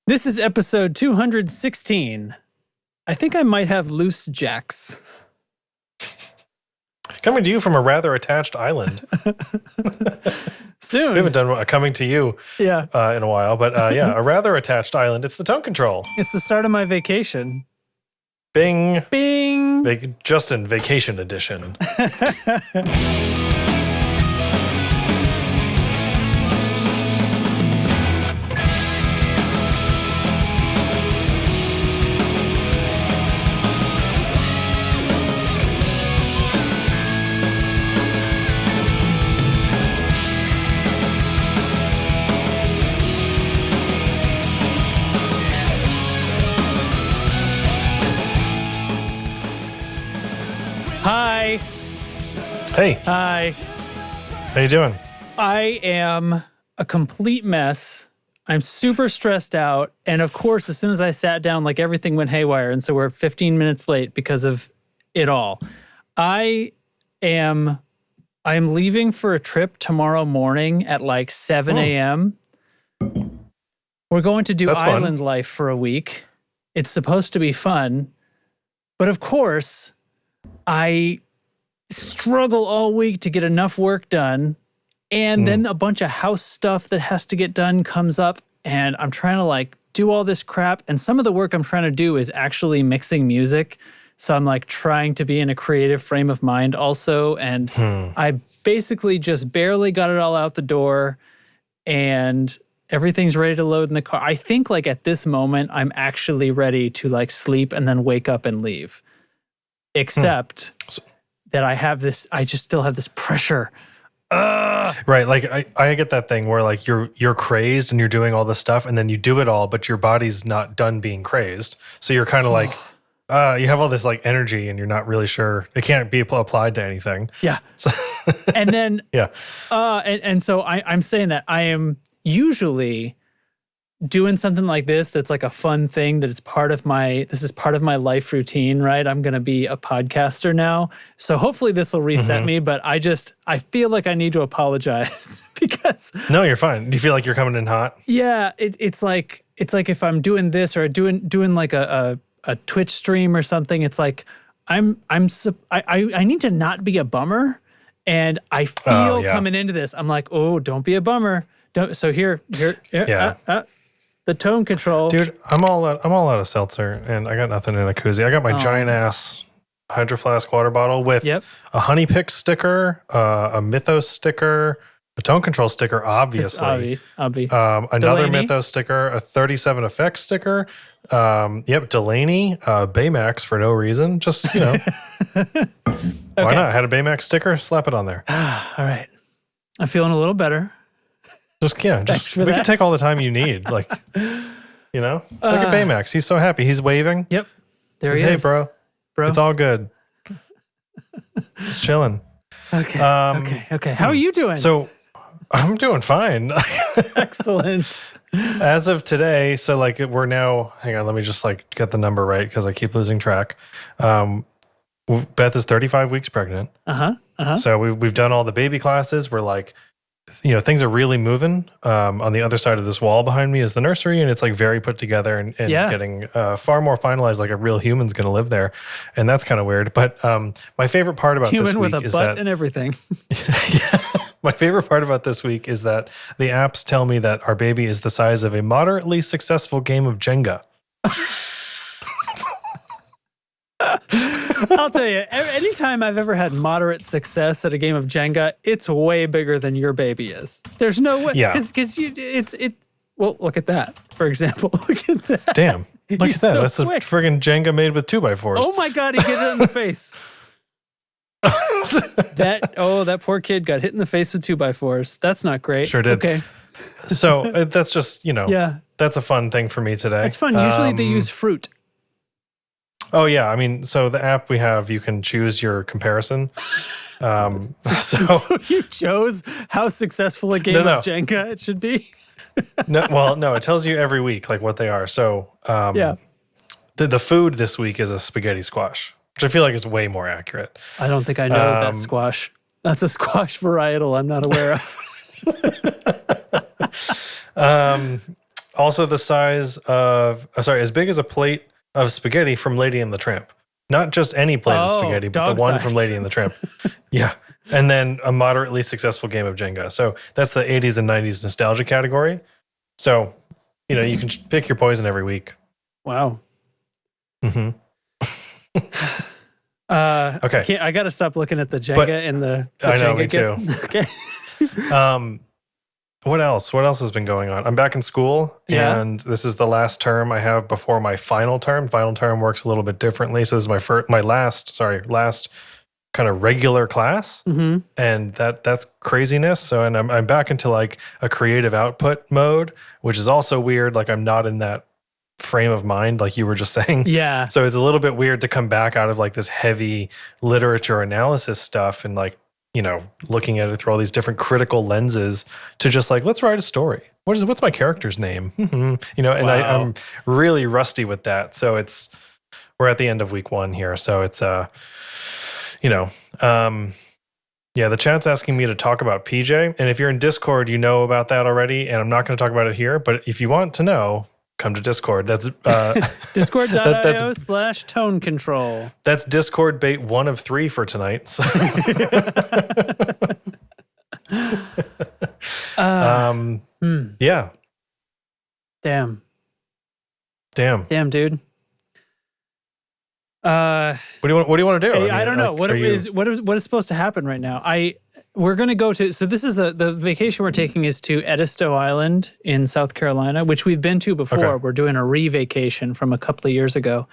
This is episode 216. I think I might have loose jacks. Coming to you from a rather attached island. Soon. We haven't done a coming to you in a while, but a rather attached island. It's the tone control. It's the start of my vacation. Bing. Bing. Justin, vacation edition. Hi. Hey. Hi. How you doing? I am a complete mess. I'm super stressed out. And of course, as soon as I sat down, like everything went haywire. And so we're 15 minutes late because of it all. I'm leaving for a trip tomorrow morning at like 7 a.m. We're going to do That's island fun. life for a week. It's supposed to be fun. But of course, I struggle all week to get enough work done. And then a bunch of house stuff that has to get done comes up. And I'm trying to like do all this crap. And some of the work I'm trying to do is actually mixing music. So I'm like trying to be in a creative frame of mind also. And I basically just barely got it all out the door. And everything's ready to load in the car. I think like at this moment, I'm actually ready to like sleep and then wake up and leave. Except that I just still have this pressure. Right, like I get that thing where like you're crazed and you're doing all this stuff and then you do it all, but your body's not done being crazed. So you're kind of like, you have all this like energy and you're not really sure. It can't be applied to anything. Yeah. So And then, yeah. And so I'm saying that I am usually doing something like this that's like a fun thing that this is part of my life routine, right? I'm going to be a podcaster now. So hopefully this will reset me, but I feel like I need to apologize because No, you're fine. Do you feel like you're coming in hot? yeah, it's like if I'm doing this or doing like a Twitch stream or something, it's like I need to not be a bummer. And I feel coming into this, I'm like, oh, don't be a bummer. So here. The tone control. Dude, I'm all out of seltzer and I got nothing in a koozie. I got my giant ass Hydro Flask water bottle with a Honey Pick sticker, a Mythos sticker, a tone control sticker, obviously. Another Delaney? Mythos sticker, a 37 Effects sticker. Delaney, Baymax for no reason. Just, why not? I had a Baymax sticker, slap it on there. All right. I'm feeling a little better. We can take all the time you need. Like, look at Baymax. He's so happy. He's waving. Yep. There he is. Hey, bro. It's all good. Just chilling. Okay. Okay. How are you doing? So I'm doing fine. Excellent. As of today, so like we're now, hang on, let me just like get the number right because I keep losing track. Beth is 35 weeks pregnant. So we've done all the baby classes. We're like, things are really moving. On the other side of this wall behind me is the nursery, and it's like very put together and getting far more finalized, like a real human's going to live there. And that's kind of weird. But my favorite part about this week is that— Human with a butt and everything. My favorite part about this week is that the apps tell me that our baby is the size of a moderately successful game of Jenga. I'll tell you, anytime I've ever had moderate success at a game of Jenga, it's way bigger than your baby is. There's no way. Yeah. Because well, look at that, for example. Look at that. Damn. Look at that. So That's quick. a friggin' Jenga made with 2x4s. Oh my God, he hit it in the face. That poor kid got hit in the face with 2x4s. That's not great. Sure did. Okay. So that's just, that's a fun thing for me today. It's fun. Usually they use fruit. Oh, yeah. I mean, so the app we have, you can choose your comparison. So you chose how successful a game of Jenga it should be? No, it tells you every week, like what they are. So the food this week is a spaghetti squash, which I feel like is way more accurate. I don't think I know that squash. That's a squash varietal I'm not aware of. also the size of, as big as a plate of spaghetti from Lady and the Tramp. Not just any plate of spaghetti, but the one from Lady and the Tramp. Yeah. And then a moderately successful game of Jenga. So that's the 80s and 90s nostalgia category. So, you can pick your poison every week. Wow. Mm-hmm. Okay. I got to stop looking at the Jenga and the I know, Jenga me too. Okay. What else? What else has been going on? I'm back in school, and this is the last term I have before my final term. Final term works a little bit differently. So this is my last kind of regular class, and that's craziness. So, and I'm back into like a creative output mode, which is also weird. Like I'm not in that frame of mind, like you were just saying. Yeah. So it's a little bit weird to come back out of like this heavy literature analysis stuff and like, looking at it through all these different critical lenses to just like, let's write a story. What's my character's name? And Wow. I'm really rusty with that. So we're at the end of week 1 here. So it's, the chat's asking me to talk about PJ. And if you're in Discord, you know about that already. And I'm not going to talk about it here, but if you want to know, come to Discord. That's Discord.io/tone control. That's Discord bait 1 of 3 for tonight. So. Yeah. Damn, dude. What do you want to do? I don't know. What is supposed to happen right now? We're going to go to, so this is the vacation we're taking is to Edisto Island in South Carolina, which we've been to before. Okay. We're doing a re-vacation from a couple of years ago.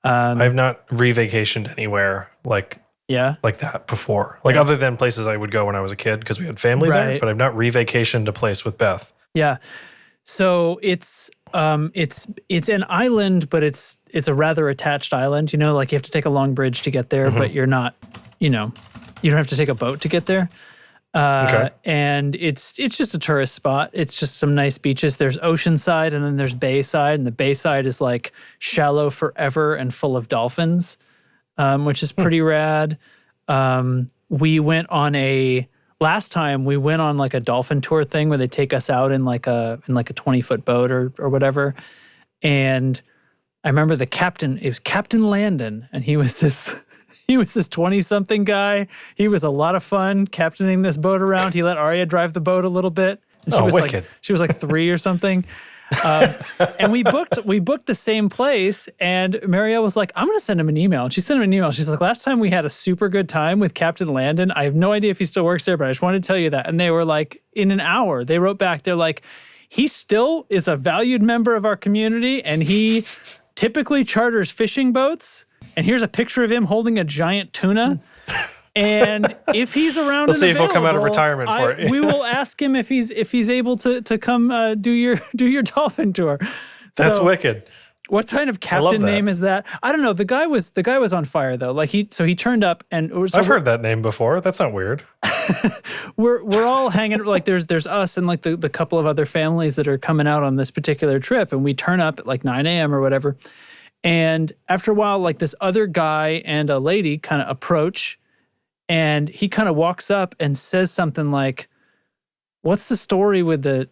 I've not re-vacationed anywhere like that before. Like other than places I would go when I was a kid because we had family there, but I've not re-vacationed a place with Beth. Yeah. So it's an island, but it's a rather attached island. Like you have to take a long bridge to get there, but you're not, you don't have to take a boat to get there. And it's just a tourist spot. It's just some nice beaches. There's Oceanside and then there's Bayside, and the Bayside is like shallow forever and full of dolphins, which is pretty rad. Last time we went on like a dolphin tour thing where they take us out in like a 20-foot boat or whatever. And I remember it was Captain Landon, and he was this 20-something guy. He was a lot of fun captaining this boat around. He let Arya drive the boat a little bit. And she was like 3 or something. And we booked the same place, and Marielle was like, I'm going to send him an email. And she sent him an email. She's like, last time we had a super good time with Captain Landon. I have no idea if he still works there, but I just wanted to tell you that. And they were like, in an hour, they wrote back. They're like, he still is a valued member of our community, and he typically charters fishing boats. And here's a picture of him holding a giant tuna. And if he's around, let's see if he'll come out of retirement for it. We will ask him if he's able to come do your dolphin tour. That's wicked. What kind of captain name is that? I don't know. The guy was on fire though. Like he turned up, and I've heard that name before. That's not weird. we're all hanging, like there's us and like the couple of other families that are coming out on this particular trip, and we turn up at like 9 a.m. or whatever. And after a while, like this other guy and a lady kind of approach. And he kind of walks up and says something like, "What's the story with the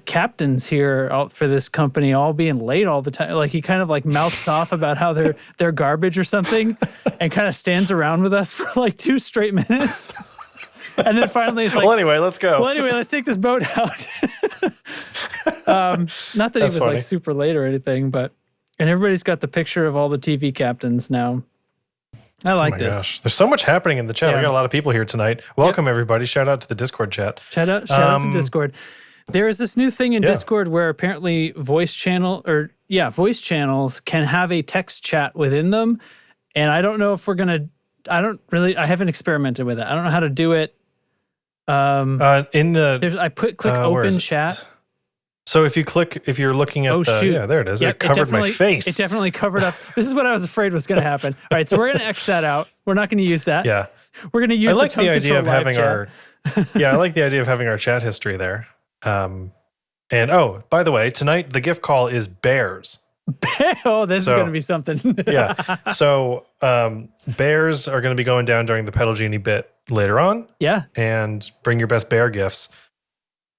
captains here out for this company all being late all the time?" Like he kind of like mouths off about how they're garbage or something, and kind of stands around with us for like 2 straight minutes. And then finally he's like, "Well, anyway, let's go. Well, anyway, let's take this boat out." Not that he was funny. like super late or anything, and everybody's got the picture of all the TV captains now. I like this. Gosh. There's so much happening in the chat. Yeah. We got a lot of people here tonight. Welcome, everybody. Shout out to the Discord chat. Shout out to Discord. There is this new thing in Discord where apparently voice channels can have a text chat within them. And I don't know if I haven't experimented with it. I don't know how to do it. Click open chat. So if you're looking at there it is. Yep, it covered my face. It definitely covered up. This is what I was afraid was going to happen. All right, so we're going to X that out. We're not going to use that. Yeah. We're going to use the tone idea of having chat. I like the idea of having our chat history there. And by the way, tonight the gift call is bears. This is going to be something. Yeah. So bears are going to be going down during the Pedal Genie bit later on. Yeah. And bring your best bear gifts.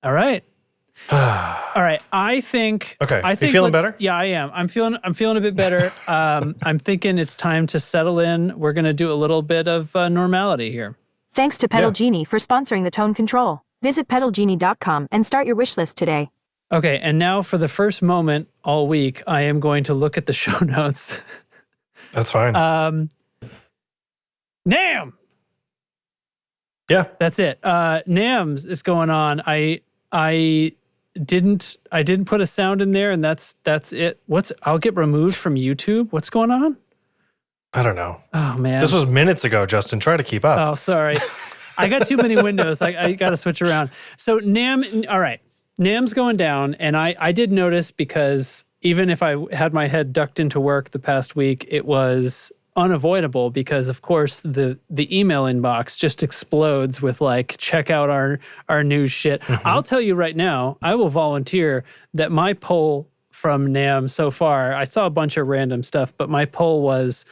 All right. All right, I think. Okay, I think you feeling better? Yeah, I am. I'm feeling a bit better. I'm thinking it's time to settle in. We're gonna do a little bit of normality here. Thanks to Pedal Genie for sponsoring the tone control. Visit pedalgenie.com and start your wish list today. Okay, and now for the first moment all week, I am going to look at the show notes. That's fine. NAMM. Yeah, that's it. NAMM is going on. I didn't put a sound in there, and that's it. I'll get removed from YouTube. What's going on? I don't know. Oh man, this was minutes ago, Justin. Try to keep up. Oh, sorry. I got too many windows. I got to switch around. So NAMM, all right. NAMM's going down, and I did notice because even if I had my head ducked into work the past week, it was unavoidable because, of course, the email inbox just explodes with like, check out our new shit. Mm-hmm. I'll tell you right now, I will volunteer that my poll from NAMM so far, I saw a bunch of random stuff, but my poll was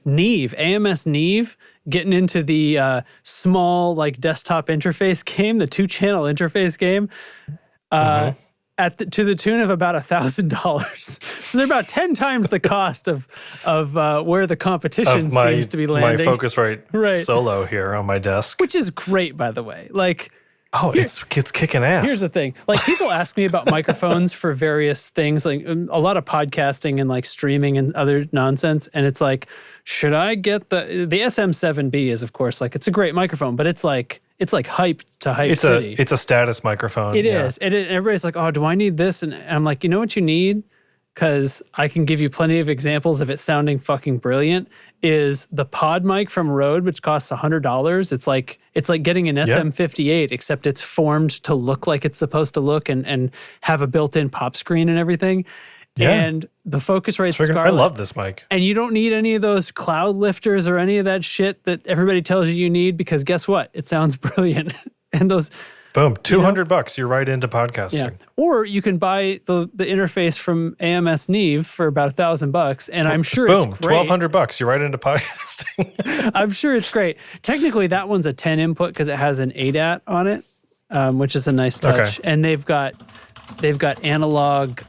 Neve, AMS Neve, getting into the small like desktop interface game, the 2-channel interface game, to the tune of about $1,000. So they're about 10 times the cost of where the competition seems to be landing. My Focusrite Solo here on my desk, which is great, by the way. Like, it's kicking ass. Here's the thing. Like, people ask me about microphones for various things, like a lot of podcasting and like streaming and other nonsense. And it's like, should I get the SM7B is, of course, like, it's a great microphone, but it's like hype to hype city. It's a status microphone. It is. And everybody's like, oh, do I need this? And I'm like, you know what you need? Because I can give you plenty of examples of it sounding fucking brilliant, is the pod mic from Rode, which costs $100. It's like getting an SM58, except it's formed to look like it's supposed to look and have a built-in pop screen and everything. Yeah. And the Focusrite Scarlett. I love this mic. And you don't need any of those cloud lifters or any of that shit that everybody tells you need, because guess what? It sounds brilliant. And those... Boom, $200. You're right into podcasting. Yeah. Or you can buy the interface from AMS Neve for about $1,000, and I'm sure it's great. $1,200. You're right into podcasting. I'm sure it's great. Technically, that one's a 10 input because it has an ADAT on it, which is a nice touch. Okay. And they've got analog.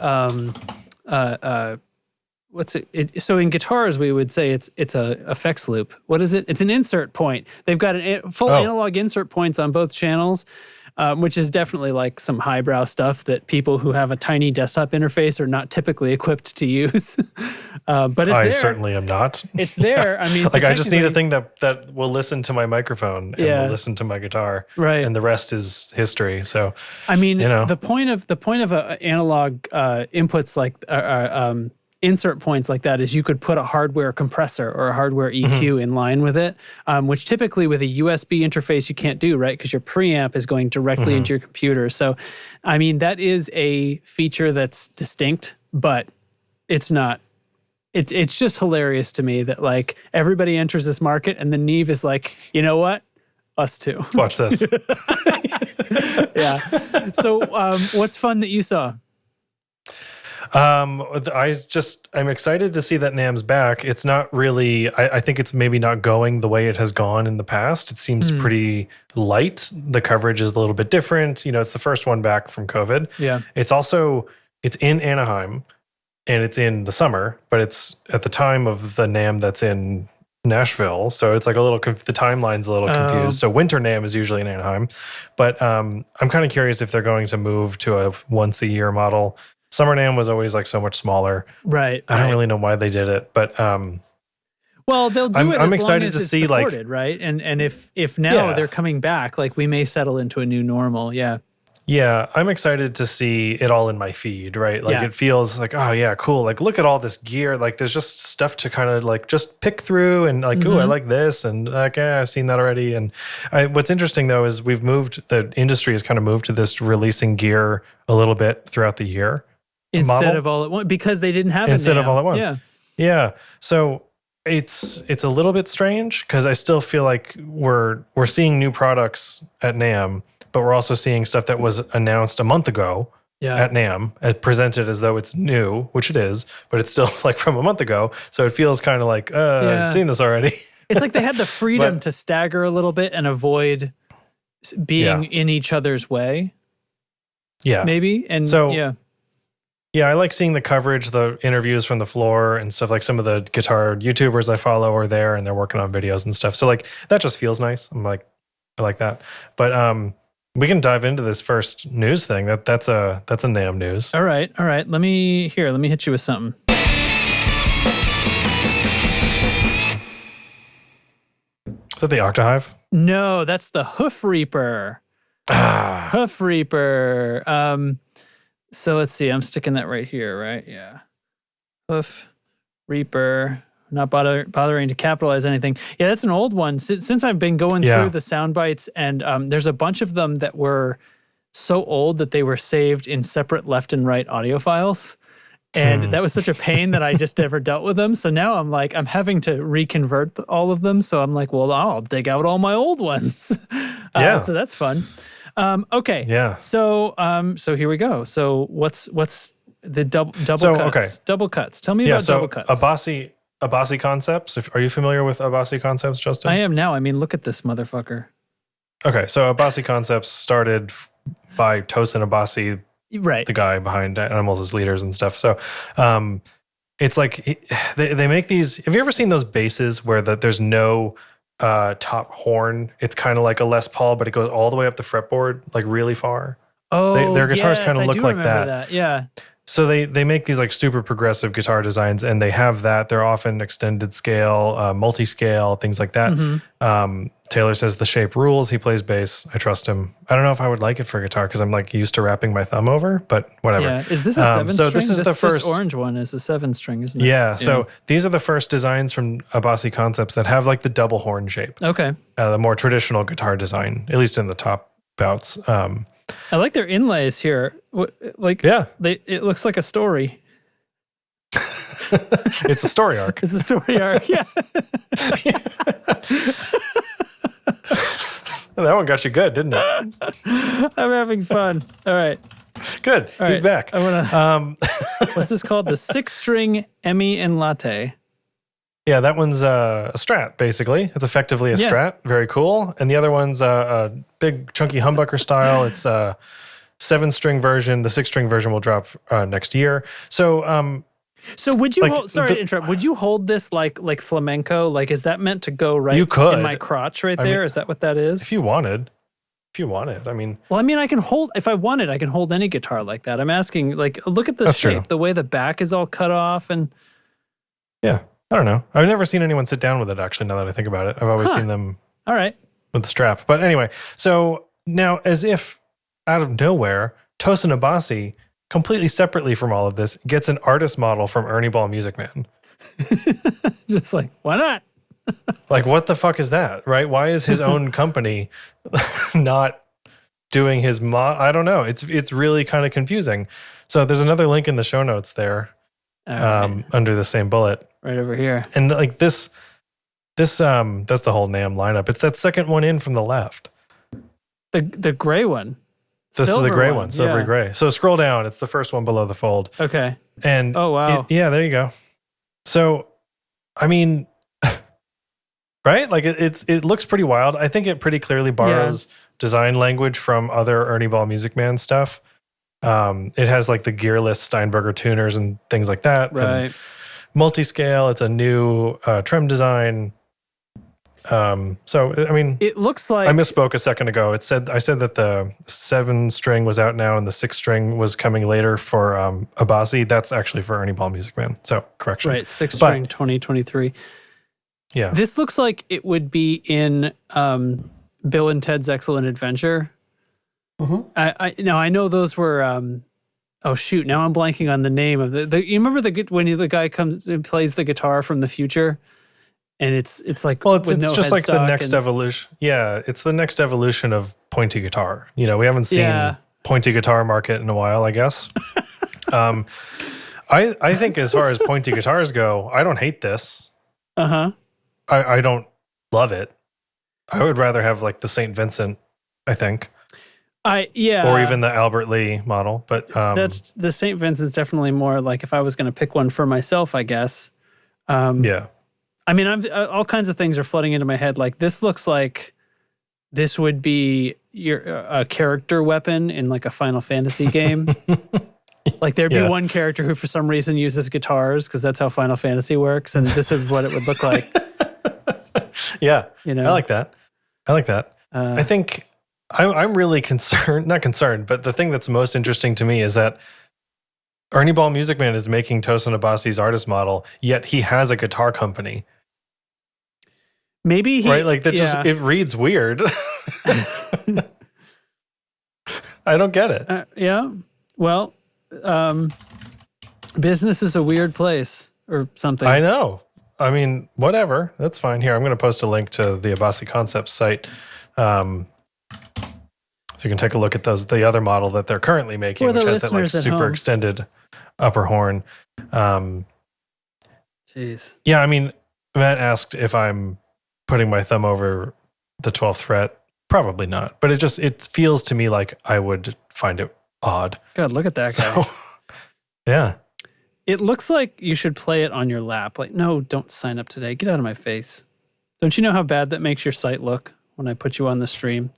What's it? So in guitars, we would say it's a effects loop. What is it? It's an insert point. They've got full analog insert points on both channels. Which is definitely like some highbrow stuff that people who have a tiny desktop interface are not typically equipped to use. But it's there. I certainly am not. It's there. I mean, like, I just need a thing that will listen to my microphone and will listen to my guitar, right? And the rest is history. So, I mean, the point of analog inputs like insert points like that is you could put a hardware compressor or a hardware EQ in line with it, which typically with a USB interface you can't do, right? Because your preamp is going directly into your computer. So, I mean, that is a feature that's distinct, but it's not. It's just hilarious to me that like everybody enters this market and the Neve is like, you know what? Us too. Watch this. Yeah. So, what's fun that you saw? I'm excited to see that NAMM's back. It's not really, I think it's maybe not going the way it has gone in the past. It seems pretty light. The coverage is a little bit different. You know, it's the first one back from COVID. Yeah. It's in Anaheim and it's in the summer, but it's at the time of the NAMM that's in Nashville. So it's like the timeline's a little confused. So winter NAMM is usually in Anaheim, but I'm kind of curious if they're going to move to a once a year model. Summer NAMM was always like so much smaller. Right. I don't really know why they did it, but well, they'll do it as excited long as to it's see supported, right? And if now they're coming back, like we may settle into a new normal. Yeah. Yeah, I'm excited to see it all in my feed, right? Like it feels like, oh yeah, cool. Like look at all this gear. Like there's just stuff to kind of like just pick through and like, I like this and like, I've seen that already. And what's interesting though is the industry has kind of moved to this releasing gear a little bit throughout the year. Instead of all at once, because they didn't have it. Instead of all at once. Yeah. So it's a little bit strange because I still feel like we're seeing new products at NAMM, but we're also seeing stuff that was announced a month ago at NAMM, presented as though it's new, which it is, but it's still like from a month ago. So it feels kind of like, I've seen this already. It's like they had the freedom to stagger a little bit and avoid being in each other's way. Yeah. maybe. And So yeah. Yeah, I like seeing the coverage, the interviews from the floor and stuff. Like some of the guitar YouTubers I follow are there and they're working on videos and stuff. So like that just feels nice. I'm like, I like that. But we can dive into this first news thing. That's a NAMM news. All right. Let me hit you with something. Is that the Octahive? No, that's the Hoof Reaper. Hoof Reaper. So let's see. I'm sticking that right here, right? Yeah. Hoof Reaper. Not bothering to capitalize anything. Yeah, that's an old one. Since I've been going through the sound bites, and there's a bunch of them that were so old that they were saved in separate left and right audio files. And that was such a pain that I just never dealt with them. So now I'm having to reconvert all of them. So I'm like, well, I'll dig out all my old ones. So that's fun. Okay. Yeah. So here we go. So what's the double cuts? Okay. Double cuts. Tell me about double cuts. Abasi Concepts. Are you familiar with Abasi Concepts, Justin? I am now. I mean, look at this motherfucker. Okay, so Abasi Concepts started by Tosin Abasi, right? The guy behind Animals as Leaders and stuff. So, it's like they make these. Have you ever seen those basses where there's no top horn? It's kind of like a Les Paul, but it goes all the way up the fretboard, like really far. Oh, their guitars kind of look like that. Yeah. So they make these like super progressive guitar designs, and they have that. They're often extended scale, multi-scale, things like that. Mm-hmm. Taylor says the shape rules. He plays bass. I trust him. I don't know if I would like it for guitar because I'm like used to wrapping my thumb over, but whatever. Yeah. Is this a 7-string? This is the first orange one is a 7-string, isn't it? Yeah. So these are the first designs from Abasi Concepts that have like the double horn shape. Okay. The more traditional guitar design, at least in the top bouts. I like their inlays here. It looks like a story. It's a story arc. It's a story arc. Yeah. That one got you good, didn't it? I'm having fun. All right. Good. All He's right. back. I want to. What's this called? The 6-string Emmy and Latte. Yeah, that one's a Strat, basically. It's effectively a Strat. Very cool. And the other one's a big, chunky humbucker style. It's a 7-string version. The 6-string version will drop next year. So, would you sorry to interrupt. Would you hold this like flamenco? Like, is that meant to go right in my crotch right there? Is that what that is? If you wanted. I mean. Well, I mean, I can hold, if I wanted, I can hold any guitar like that. I'm asking, like, look at the shape, the way the back is all cut off. And yeah, I don't know. I've never seen anyone sit down with it, actually, now that I think about it. I've always seen them all right with the strap. But anyway, so now as if out of nowhere, Tosin Abasi, completely separately from all of this, gets an artist model from Ernie Ball Music Man. Just like, why not? Like, what the fuck is that, right? Why is his own company not doing his I don't know. It's really kind of confusing. So there's another link in the show notes there, under the same bullet. Right over here. And like this that's the whole NAMM lineup. It's that second one in from the left. The gray one. This is the gray one, silvery gray. So scroll down. It's the first one below the fold. Okay. And oh wow. There you go. So, I mean, right? Like it looks pretty wild. I think it pretty clearly borrows design language from other Ernie Ball Music Man stuff. It has like the gearless Steinberger tuners and things like that. Right. And multi-scale. It's a new trem design. So I mean, it looks like I misspoke a second ago. I said that the 7-string was out now and the 6-string was coming later for Abasi. That's actually for Ernie Ball Music Man. So correction. Right, 6-string 2023. Yeah. This looks like it would be in Bill and Ted's Excellent Adventure. Mm-hmm. I know those were. Oh shoot! Now I'm blanking on the name of the. You remember when the guy comes and plays the guitar from the future, and it's like it's just like the next evolution. Yeah, it's the next evolution of pointy guitar. You know, we haven't seen pointy guitar market in a while, I guess. I think as far as pointy guitars go, I don't hate this. I don't love it. I would rather have like the St. Vincent, I think. Or even the Albert Lee model. But that's the St. Vincent's definitely more like if I was going to pick one for myself, I guess. Yeah. I mean, all kinds of things are flooding into my head. Like this looks like this would be, your a character weapon in like a Final Fantasy game. Like there'd be one character who for some reason uses guitars because that's how Final Fantasy works, and this is what it would look like. Yeah, you know, I like that. I think I'm really not concerned, but the thing that's most interesting to me is that Ernie Ball Music Man is making Tosin Abasi's artist model, yet he has a guitar company. Maybe he, right? Like that just, it reads weird. I don't get it. Yeah. Well, business is a weird place or something. I know. I mean, whatever. That's fine. Here, I'm going to post a link to the Abasi Concepts site. So you can take a look at the other model that they're currently making, which has that like super extended upper horn. Jeez. Yeah, I mean, Matt asked if I'm putting my thumb over the 12th fret. Probably not, but it feels to me like I would find it odd. God, look at that guy. So, yeah. It looks like you should play it on your lap. Like, no, don't sign up today. Get out of my face. Don't you know how bad that makes your site look when I put you on the stream?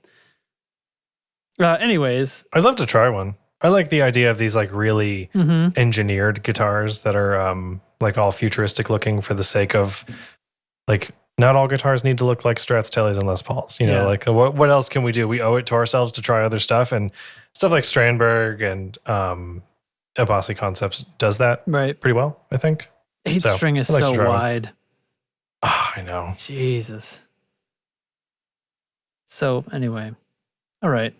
Anyways. I'd love to try one. I like the idea of these like really engineered guitars that are like all futuristic looking for the sake of like, not all guitars need to look like Strats, Tellys, and Les Pauls. You know, like what else can we do? We owe it to ourselves to try other stuff, and stuff like Strandberg and Abasi Concepts does that pretty well, I think. 8th string is so wide. Oh, I know. Jesus. So anyway, all right.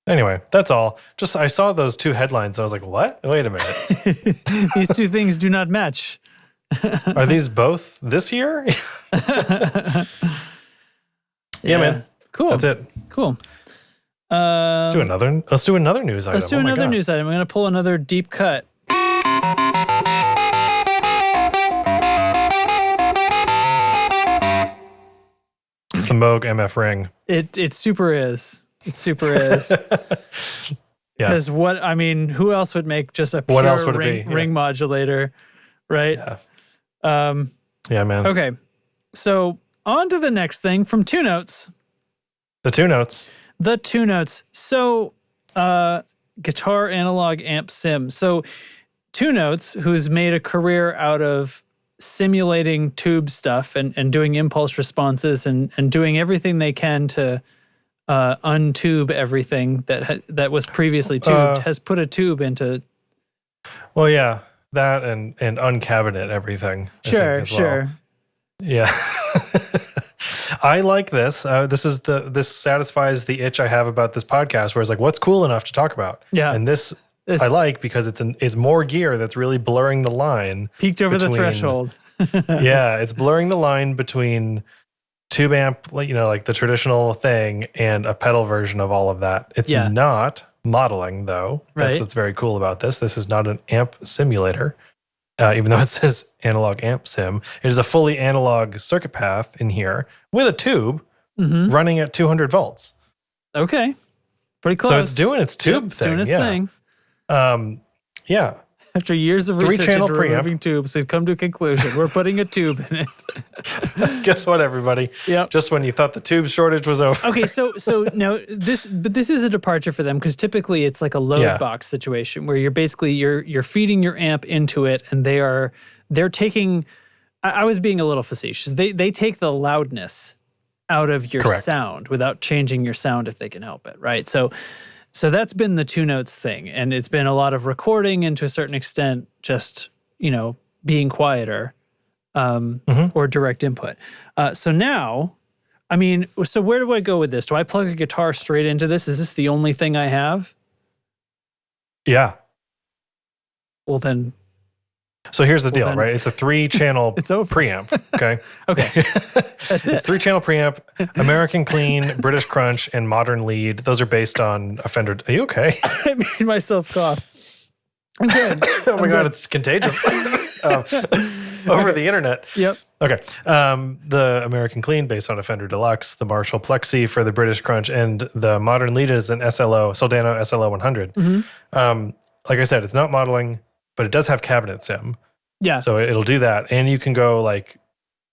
Anyway, that's all. Just I saw those two headlines and I was like, what? Wait a minute. These two things do not match. Are these both this year? Yeah, man. Cool. That's it. Cool. Let's do another news item. Let's do another news item. I'm going to pull another deep cut. It's the Moog MF Ring. It super is. It super is. Because who else would make just a pure ring modulator, right? Yeah, man. Okay. So on to the next thing from Two Notes. The Two Notes. So guitar analog amp sim. So Two Notes, who's made a career out of simulating tube stuff and doing impulse responses and doing everything they can to untube everything that was previously tubed, has put a tube into. Well, yeah, that and uncabinet everything. Sure. Yeah. I like this. This satisfies the itch I have about this podcast, where it's like, what's cool enough to talk about? Yeah. And this I like because it's more gear that's really blurring the line. Peaked over the threshold. Yeah, it's blurring the line between tube amp, like the traditional thing, and a pedal version of all of that. It's not modeling, though. That's what's very cool about this. This is not an amp simulator. Even though it says analog amp sim, it is a fully analog circuit path in here with a tube running at 200 volts. Okay. Pretty close. So it's doing its tube thing. It's doing its thing. Yeah. After years of research into removing tubes, we've come to a conclusion. We're putting a tube in it. Guess what, everybody? Yep. Just when you thought the tube shortage was over. Okay, so now this is a departure for them because typically it's like a load box situation where you're feeding your amp into it, and they're taking. I was being a little facetious. They take the loudness out of your sound without changing your sound if they can help it, right? So that's been the Two Notes thing, and it's been a lot of recording and to a certain extent just, being quieter or direct input. So now, so where do I go with this? Do I plug a guitar straight into this? Is this the only thing I have? Yeah. Well, then. So here's the deal, right? It's a 3-channel preamp, okay? Okay. That's it. 3-channel preamp, American Clean, British Crunch, and Modern Lead. Those are based on a Fender. Are you okay? I made myself cough. I'm good. Oh my God, it's contagious. Over the internet. Yep. Okay. The American Clean based on a Fender Deluxe, the Marshall Plexi for the British Crunch, and the Modern Lead is an Soldano SLO 100. Like I said, it's not modeling, but it does have cabinet sim. Yeah. So it'll do that. And you can go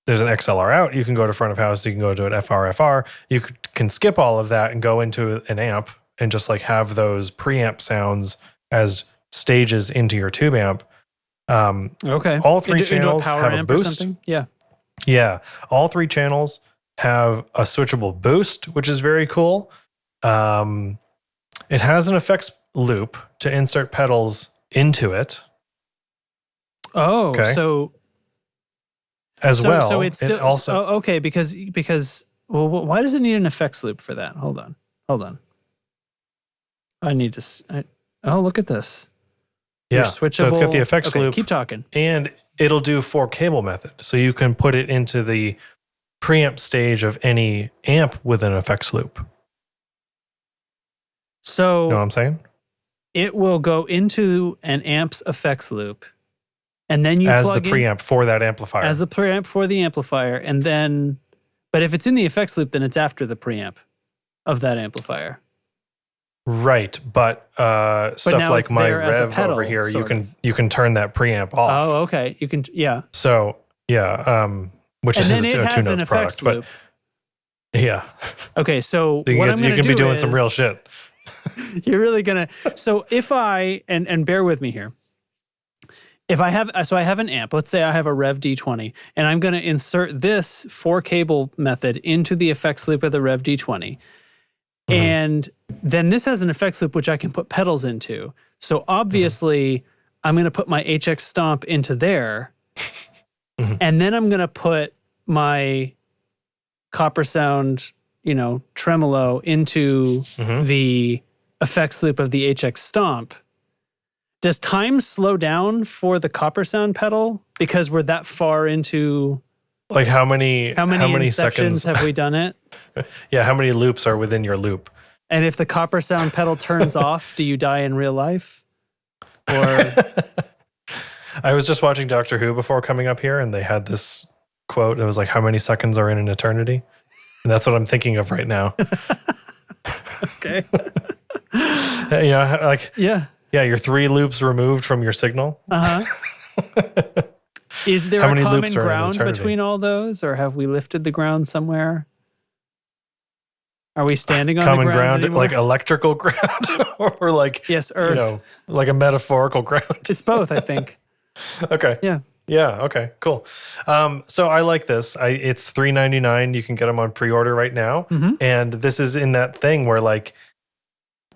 there's an XLR out. You can go to front of house. You can go to an FR. You could can skip all of that and go into an amp and just like have those preamp sounds as stages into your tube amp. Okay. All three into channels a power have a amp boost. or something? Yeah. Yeah. All three channels have a switchable boost, which is very cool. It has an effects loop to insert pedals into it. Oh, Okay. so it's still also okay because well, why does it need an effects loop for that? Hold on. I need to. Look at this. yeah. Switchable. So it's got the effects loop. Keep talking. And it'll do 4-cable method, so you can put it into the preamp stage of any amp with an effects loop. So You know what I'm saying? it will go into an amp's effects loop, and then you As plug the preamp for that amplifier. as a preamp for the amplifier, and then, but if it's in the effects loop, then it's after the preamp of that amplifier. Right, but stuff now like it's my there as a Rev pedal, over here, sort of. you can turn that preamp off. Oh, okay. You can, yeah. So yeah, which And is then a it has two an notes effects product, loop. but yeah, Okay, so you what I'm going to can do be doing is, some real shit. You're really going to. So if I and bear with me here. If I have an amp, let's say I have a Rev D20, and I'm going to insert this 4-cable method into the effects loop of the Rev D20. And then this has an effects loop which I can put pedals into. So obviously, I'm going to put my HX Stomp into there, and then I'm going to put my Copper Sound, tremolo into the effects loop of the HX Stomp. Does time slow down for the Copper Sound pedal because we're that far into? Like how many sections seconds have we done it? Yeah, how many loops are within your loop? And if the Copper Sound pedal turns off, do you die in real life? Or I was just watching Doctor Who before coming up here, and they had this quote. It was like, "How many seconds are in an eternity?" And that's what I'm thinking of right now. okay, like yeah, you're 3 loops removed from your signal. Is there How a many common loops are in ground eternity? between all those, or have we lifted the ground somewhere? Are we standing on Common the ground anymore? like electrical ground, or like yes, Earth. Like a metaphorical ground. It's both, I think. Okay. Yeah. Yeah. Okay. Cool. So I like this. It's $3.99. You can get them on pre-order right now, and this is in that thing where like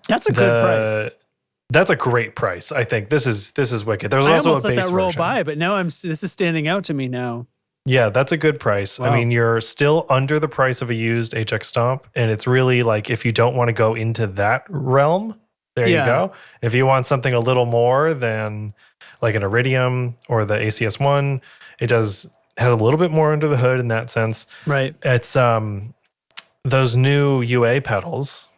that's a good price. That's a great price. I think this is wicked. There's also almost a base let that roll version. by, but now this is standing out to me now. Yeah, that's a good price. Wow. I mean, you're still under the price of a used HX Stomp, and it's really like if you don't want to go into that realm, there you go. If you want something a little more than like an Iridium or the ACS1, it has a little bit more under the hood in that sense. Right. It's those new UA pedals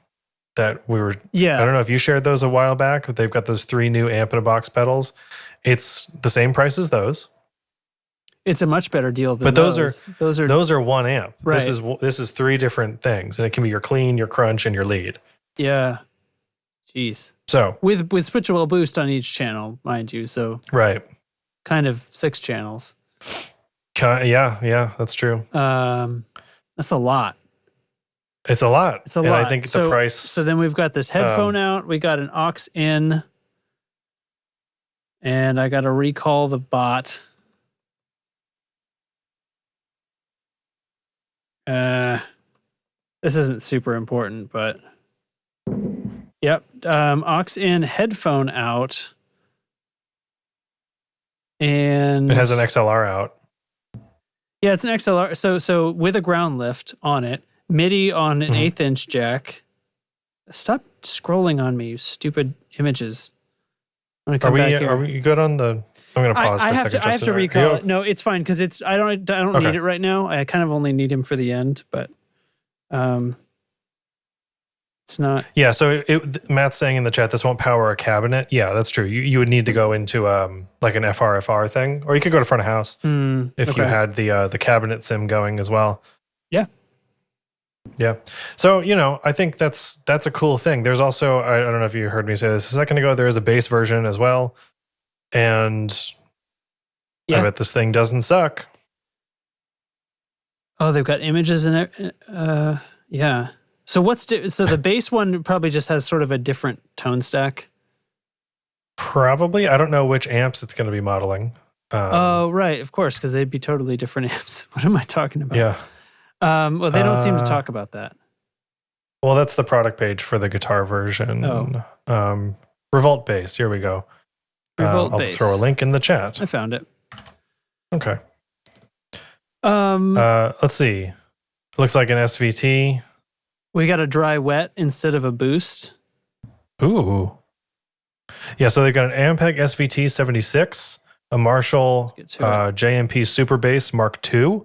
that we were. Yeah. I don't know if you shared those a while back, but they've got those 3 new amp in a box pedals. It's the same price as those. It's a much better deal than but those are 1 amp. Right. This is 3 different things, and it can be your clean, your crunch, and your lead. Yeah. Jeez. So with switchable boost on each channel, mind you. So right. Kind of 6 channels. Yeah, that's true. That's a lot. It's a lot. It's a lot. I think the price. So then we've got this headphone out. We got an aux in, and I got to recall the bot. This isn't super important, but yep. Aux in, headphone out, and it has an XLR out. Yeah, it's an XLR. So with a ground lift on it, MIDI on an 1/8" jack. Stop scrolling on me, you stupid images. I'm gonna come back here. Are we good on the? I'm gonna pause for a second. I have to recall it. No, it's fine because I don't need it right now. I kind of only need him for the end, but it's not. Yeah, so Matt's saying in the chat this won't power a cabinet. Yeah, that's true. You would need to go into like an FRFR thing, or you could go to front of house if you had the cabinet sim going as well. Yeah. Yeah. So, I think that's a cool thing. There's also, I don't know if you heard me say this a second ago, there is a bass version as well. And I bet this thing doesn't suck. Oh, they've got images in it. Yeah. So so the base one probably just has sort of a different tone stack. Probably. I don't know which amps it's going to be modeling. Oh, right. Of course, because they'd be totally different amps. What am I talking about? Yeah. Well, they don't seem to talk about that. Well, that's the product page for the guitar version. Oh. Revolt bass. Here we go. Revolt I'll bass. throw a link in the chat. I found it. Okay. Let's see. Looks like an SVT. We got a dry wet instead of a boost. Ooh. Yeah, so they've got an Ampeg SVT 76, a Marshall JMP Super Bass Mark II.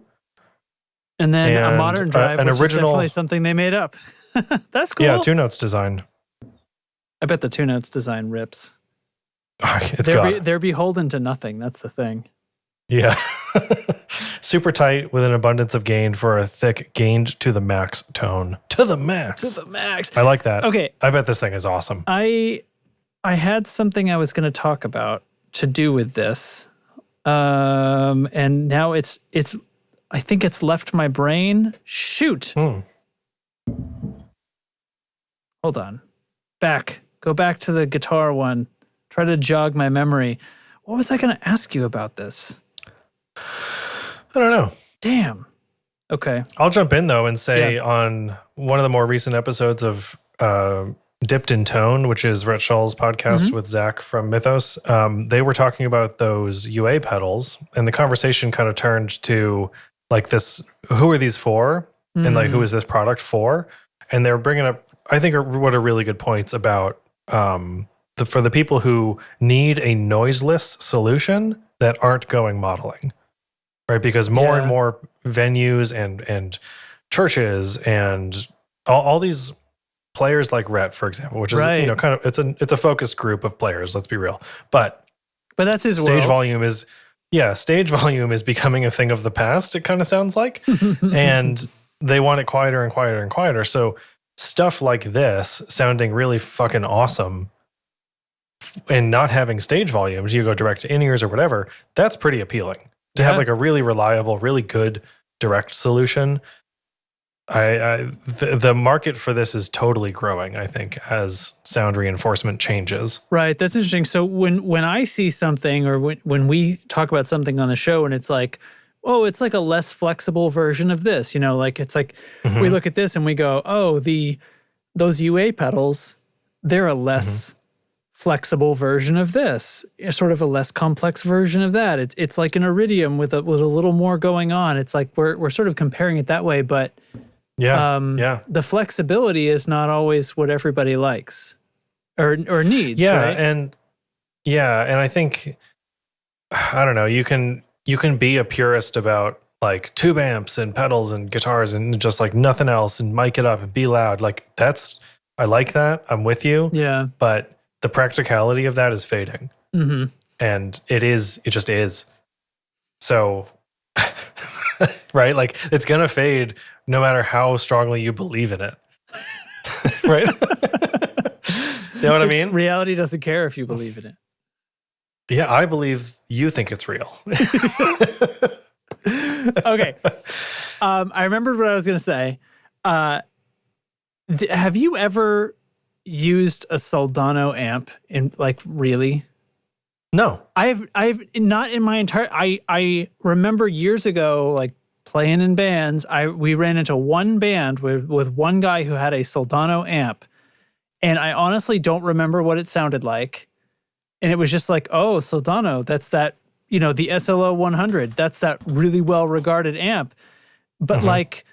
And then a modern drive, which is definitely something they made up. That's cool. Yeah, 2 Notes design. I bet the 2 Notes design rips. They're beholden to nothing. That's the thing. Yeah. Super tight with an abundance of gain for a thick gained to the max tone. To the max. To the max. I like that. Okay. I bet this thing is awesome. I had something I was going to talk about to do with this. And now it's I think it's left my brain. Shoot. Hold on. Go back to the guitar one. Try to jog my memory. What was I going to ask you about this? I don't know. Damn. Okay. I'll jump in though and say on one of the more recent episodes of Dipped in Tone, which is Rhett Shull's podcast with Zach from Mythos, they were talking about those UA pedals, and the conversation kind of turned to like this, who are these for? And like, who is this product for? And they're bringing up, I think, what are really good points about for the people who need a noiseless solution that aren't going modeling, right? Because more and more venues and churches and all these players like Rhett, for example, which is kind of it's a focused group of players. Let's be real, but that's his stage volume is stage volume is becoming a thing of the past. It kind of sounds like, and they want it quieter and quieter and quieter. So stuff like this sounding really fucking awesome and not having stage volumes, you go direct to in-ears or whatever. That's pretty appealing to have like a really reliable, really good direct solution. The market for this is totally growing, I think, as sound reinforcement changes. Right. That's interesting. So when I see something, or when we talk about something on the show and it's like, oh, it's like a less flexible version of this, like it's like we look at this and we go, oh, those UA pedals, they're a less flexible version of this, sort of a less complex version of that. It's like an Iridium with a little more going on. It's like we're sort of comparing it that way, but the flexibility is not always what everybody likes or needs. Right? And I think, I don't know, you can be a purist about like tube amps and pedals and guitars and just like nothing else and mic it up and be loud. Like I like that. I'm with you. Yeah. But the practicality of that is fading. And it just is. So, right? Like it's going to fade no matter how strongly you believe in it. Right? You know what I mean? Reality doesn't care if you believe in it. Yeah, I believe you think it's real. Okay. I remembered what I was going to say. Have you ever used a Soldano amp in like really? No. I've not in my entire I remember years ago like playing in bands. We ran into one band with one guy who had a Soldano amp, and I honestly don't remember what it sounded like. And it was just like, oh, Soldano, that's that, the SLO 100, that's that really well regarded amp. But like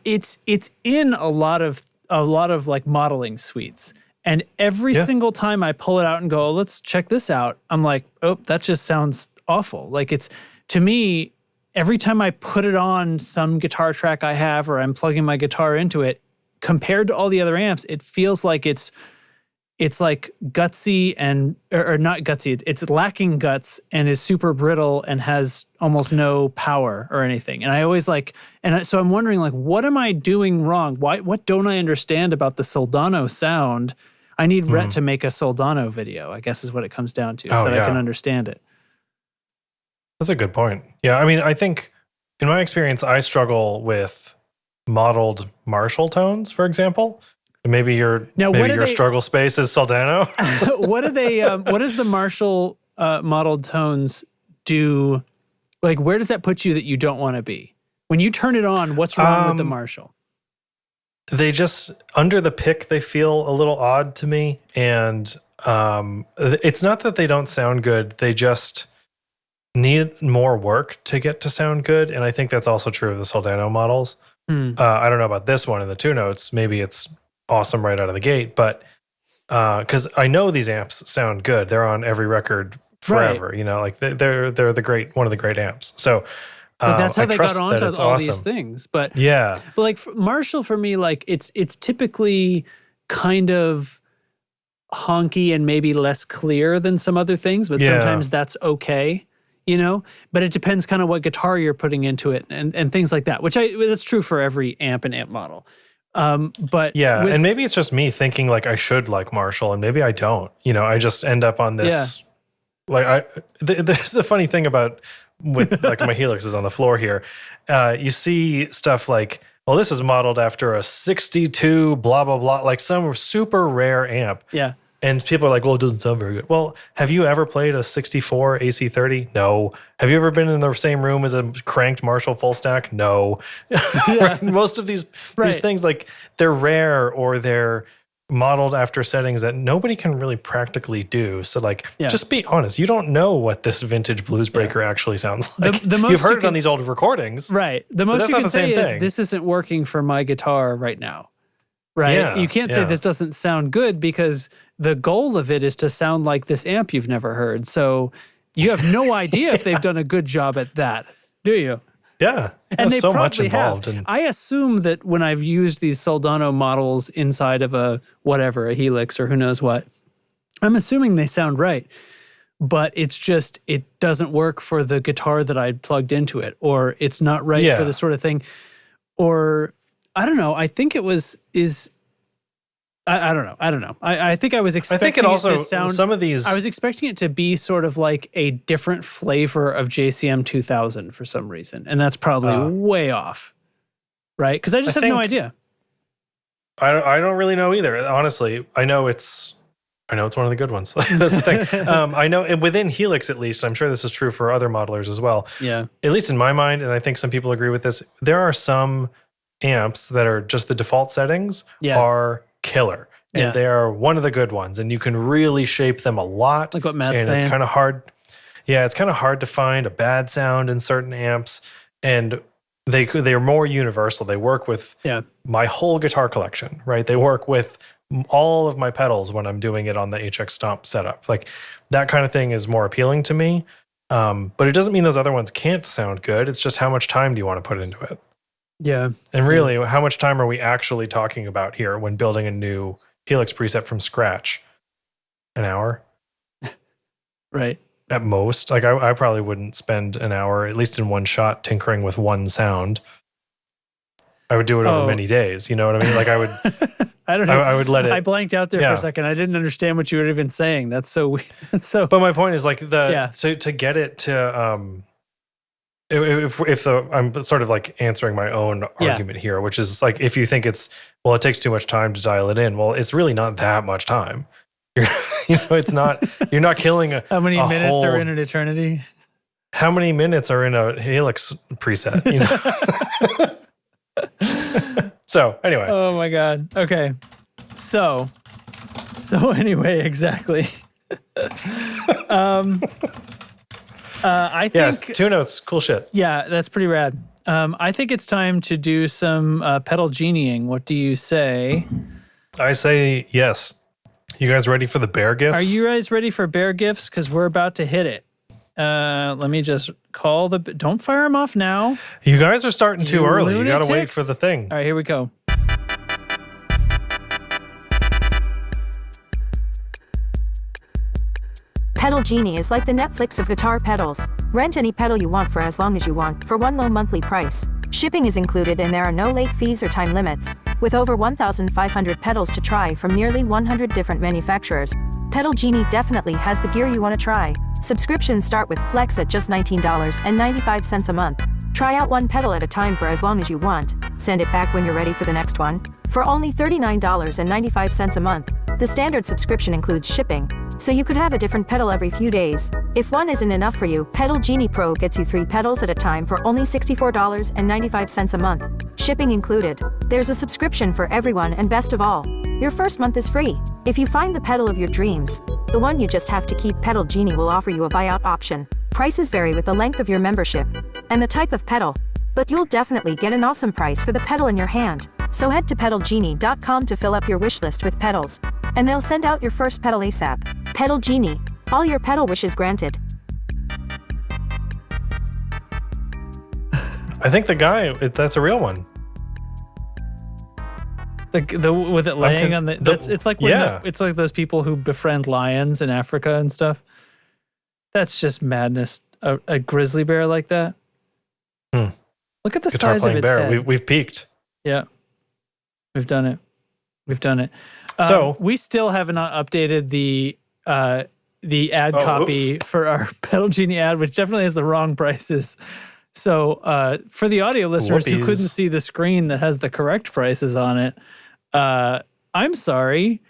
it's in a lot of like modeling suites. And every single time I pull it out and go, let's check this out, I'm like, oh, that just sounds awful. Like it's, to me, every time I put it on some guitar track I have, or I'm plugging my guitar into it, compared to all the other amps, it feels like it's like gutsy or not gutsy. It's lacking guts and is super brittle and has almost no power or anything. And I always so I'm wondering like, what am I doing wrong? What don't I understand about the Soldano sound? I need Rhett to make a Soldano video, I guess is what it comes down to, so that I can understand it. That's a good point. Yeah. I mean, I think in my experience, I struggle with modeled Marshall tones, for example. Maybe your struggle space is Soldano. What does the Marshall modeled tones do? Like, where does that put you that you don't want to be? When you turn it on, what's wrong with the Marshall? They just, under the pick, they feel a little odd to me. And it's not that they don't sound good. They just need more work to get to sound good. And I think that's also true of the Soldano models. I don't know about this one in the 2 notes. Maybe it's awesome right out of the gate. But because I know these amps sound good. They're on every record forever. Right. You know, like they're one of the great amps. So that's how they got onto all these things. But like Marshall, for me, like it's typically kind of honky and maybe less clear than some other things, but sometimes that's okay, you know? But it depends kind of what guitar you're putting into it and things like that, that's true for every amp and amp model. But and maybe it's just me thinking like I should like Marshall, and maybe I don't. You know, I just end up on this. Like there's a funny thing about with like my Helix is on the floor here. You see stuff like, well, this is modeled after a 62 blah blah blah, like some super rare amp. Yeah. And people are like, well, it doesn't sound very good. Well, have you ever played a 64 AC30? No. Have you ever been in the same room as a cranked Marshall full stack? No. Most of these things, like, they're rare or they're modeled after settings that nobody can really practically do. So, like, just be honest. You don't know what this vintage blues breaker actually sounds like. The most you've heard it on these old recordings. Right. The most you can say is, this isn't working for my guitar right now. Right? Yeah, you can't say this doesn't sound good because the goal of it is to sound like this amp you've never heard. So you have no idea if they've done a good job at that, do you? Yeah. And they so probably much involved. have. I assume that when I've used these Soldano models inside of a Helix or who knows what, I'm assuming they sound right. But it's just, it doesn't work for the guitar that I'd plugged into it, or it's not right for the sort of thing. Or I don't know. I think it I don't know. I think I was expecting it to sound, some of these, I was expecting it to be sort of like a different flavor of JCM 2000 for some reason. And that's probably way off. Right? Because I just have no idea. I don't really know either. Honestly, I know it's one of the good ones. That's the thing. I know, and within Helix at least, I'm sure this is true for other modelers as well. Yeah. At least in my mind, and I think some people agree with this, there are some amps that are just the default settings are killer. And they are one of the good ones. And you can really shape them a lot. Like what Matt's saying. It's kind of hard. Yeah, it's kind of hard to find a bad sound in certain amps. And they're more universal. They work with my whole guitar collection, right? They work with all of my pedals when I'm doing it on the HX Stomp setup. Like that kind of thing is more appealing to me. But it doesn't mean those other ones can't sound good. It's just how much time do you want to put into it? Yeah. And really, how much time are we actually talking about here when building a new Helix preset from scratch? An hour? Right. At most. Like I probably wouldn't spend an hour, at least in one shot, tinkering with one sound. I would do it over many days. You know what I mean? Like I would I don't know. I would let it. I blanked out there for a second. I didn't understand what you were even saying. That's so weird. But my point is like so to get it to I'm sort of like answering my own argument here, which is like, if you think it takes too much time to dial it in. Well, it's really not that much time. It's not, you're not killing how many minutes are in an eternity? How many minutes are in a Helix preset? So anyway. Oh my God. Okay. So anyway, exactly. I think 2 notes, cool shit. Yeah, that's pretty rad. I think it's time to do some pedal genieing. What do you say? I say yes. You guys ready for the bear gifts? Are you guys ready for bear gifts? Because we're about to hit it. Let me just call don't fire them off now. You guys are starting too early. You got to wait for the thing. All right, here we go. Pedal Genie is like the Netflix of guitar pedals. Rent any pedal you want for as long as you want for one low monthly price. Shipping is included and there are no late fees or time limits. With over 1,500 pedals to try from nearly 100 different manufacturers, Pedal Genie definitely has the gear you want to try. Subscriptions start with Flex at just $19.95 a month. Try out one pedal at a time for as long as you want. send it back when you're ready for the next one. For only $39.95 a month, the standard subscription includes shipping, so you could have a different pedal every few days. If one isn't enough for you, Pedal Genie Pro gets you 3 pedals at a time for only $64.95 a month, shipping included. There's a subscription for everyone, and best of all, your first month is free. If you find the pedal of your dreams, the one you just have to keep, Pedal Genie will offer you a buyout option. Prices vary with the length of your membership and the type of pedal, but you'll definitely get an awesome price for the pedal in your hand. So head to pedalgenie.com to fill up your wish list with pedals, and they'll send out your first pedal ASAP. Pedal Genie, all your pedal wishes granted. I think the guy, that's a real one. The with it laying on it's like it's like those people who befriend lions in Africa and stuff. That's just madness. A grizzly bear like that. Look at the Guitar size of its bear. head. We've peaked. Yeah, we've done it. So we still have not updated the ad copy for our Pedal Genie ad, which definitely has the wrong prices. So for the audio listeners who couldn't see the screen that has the correct prices on it, I'm sorry,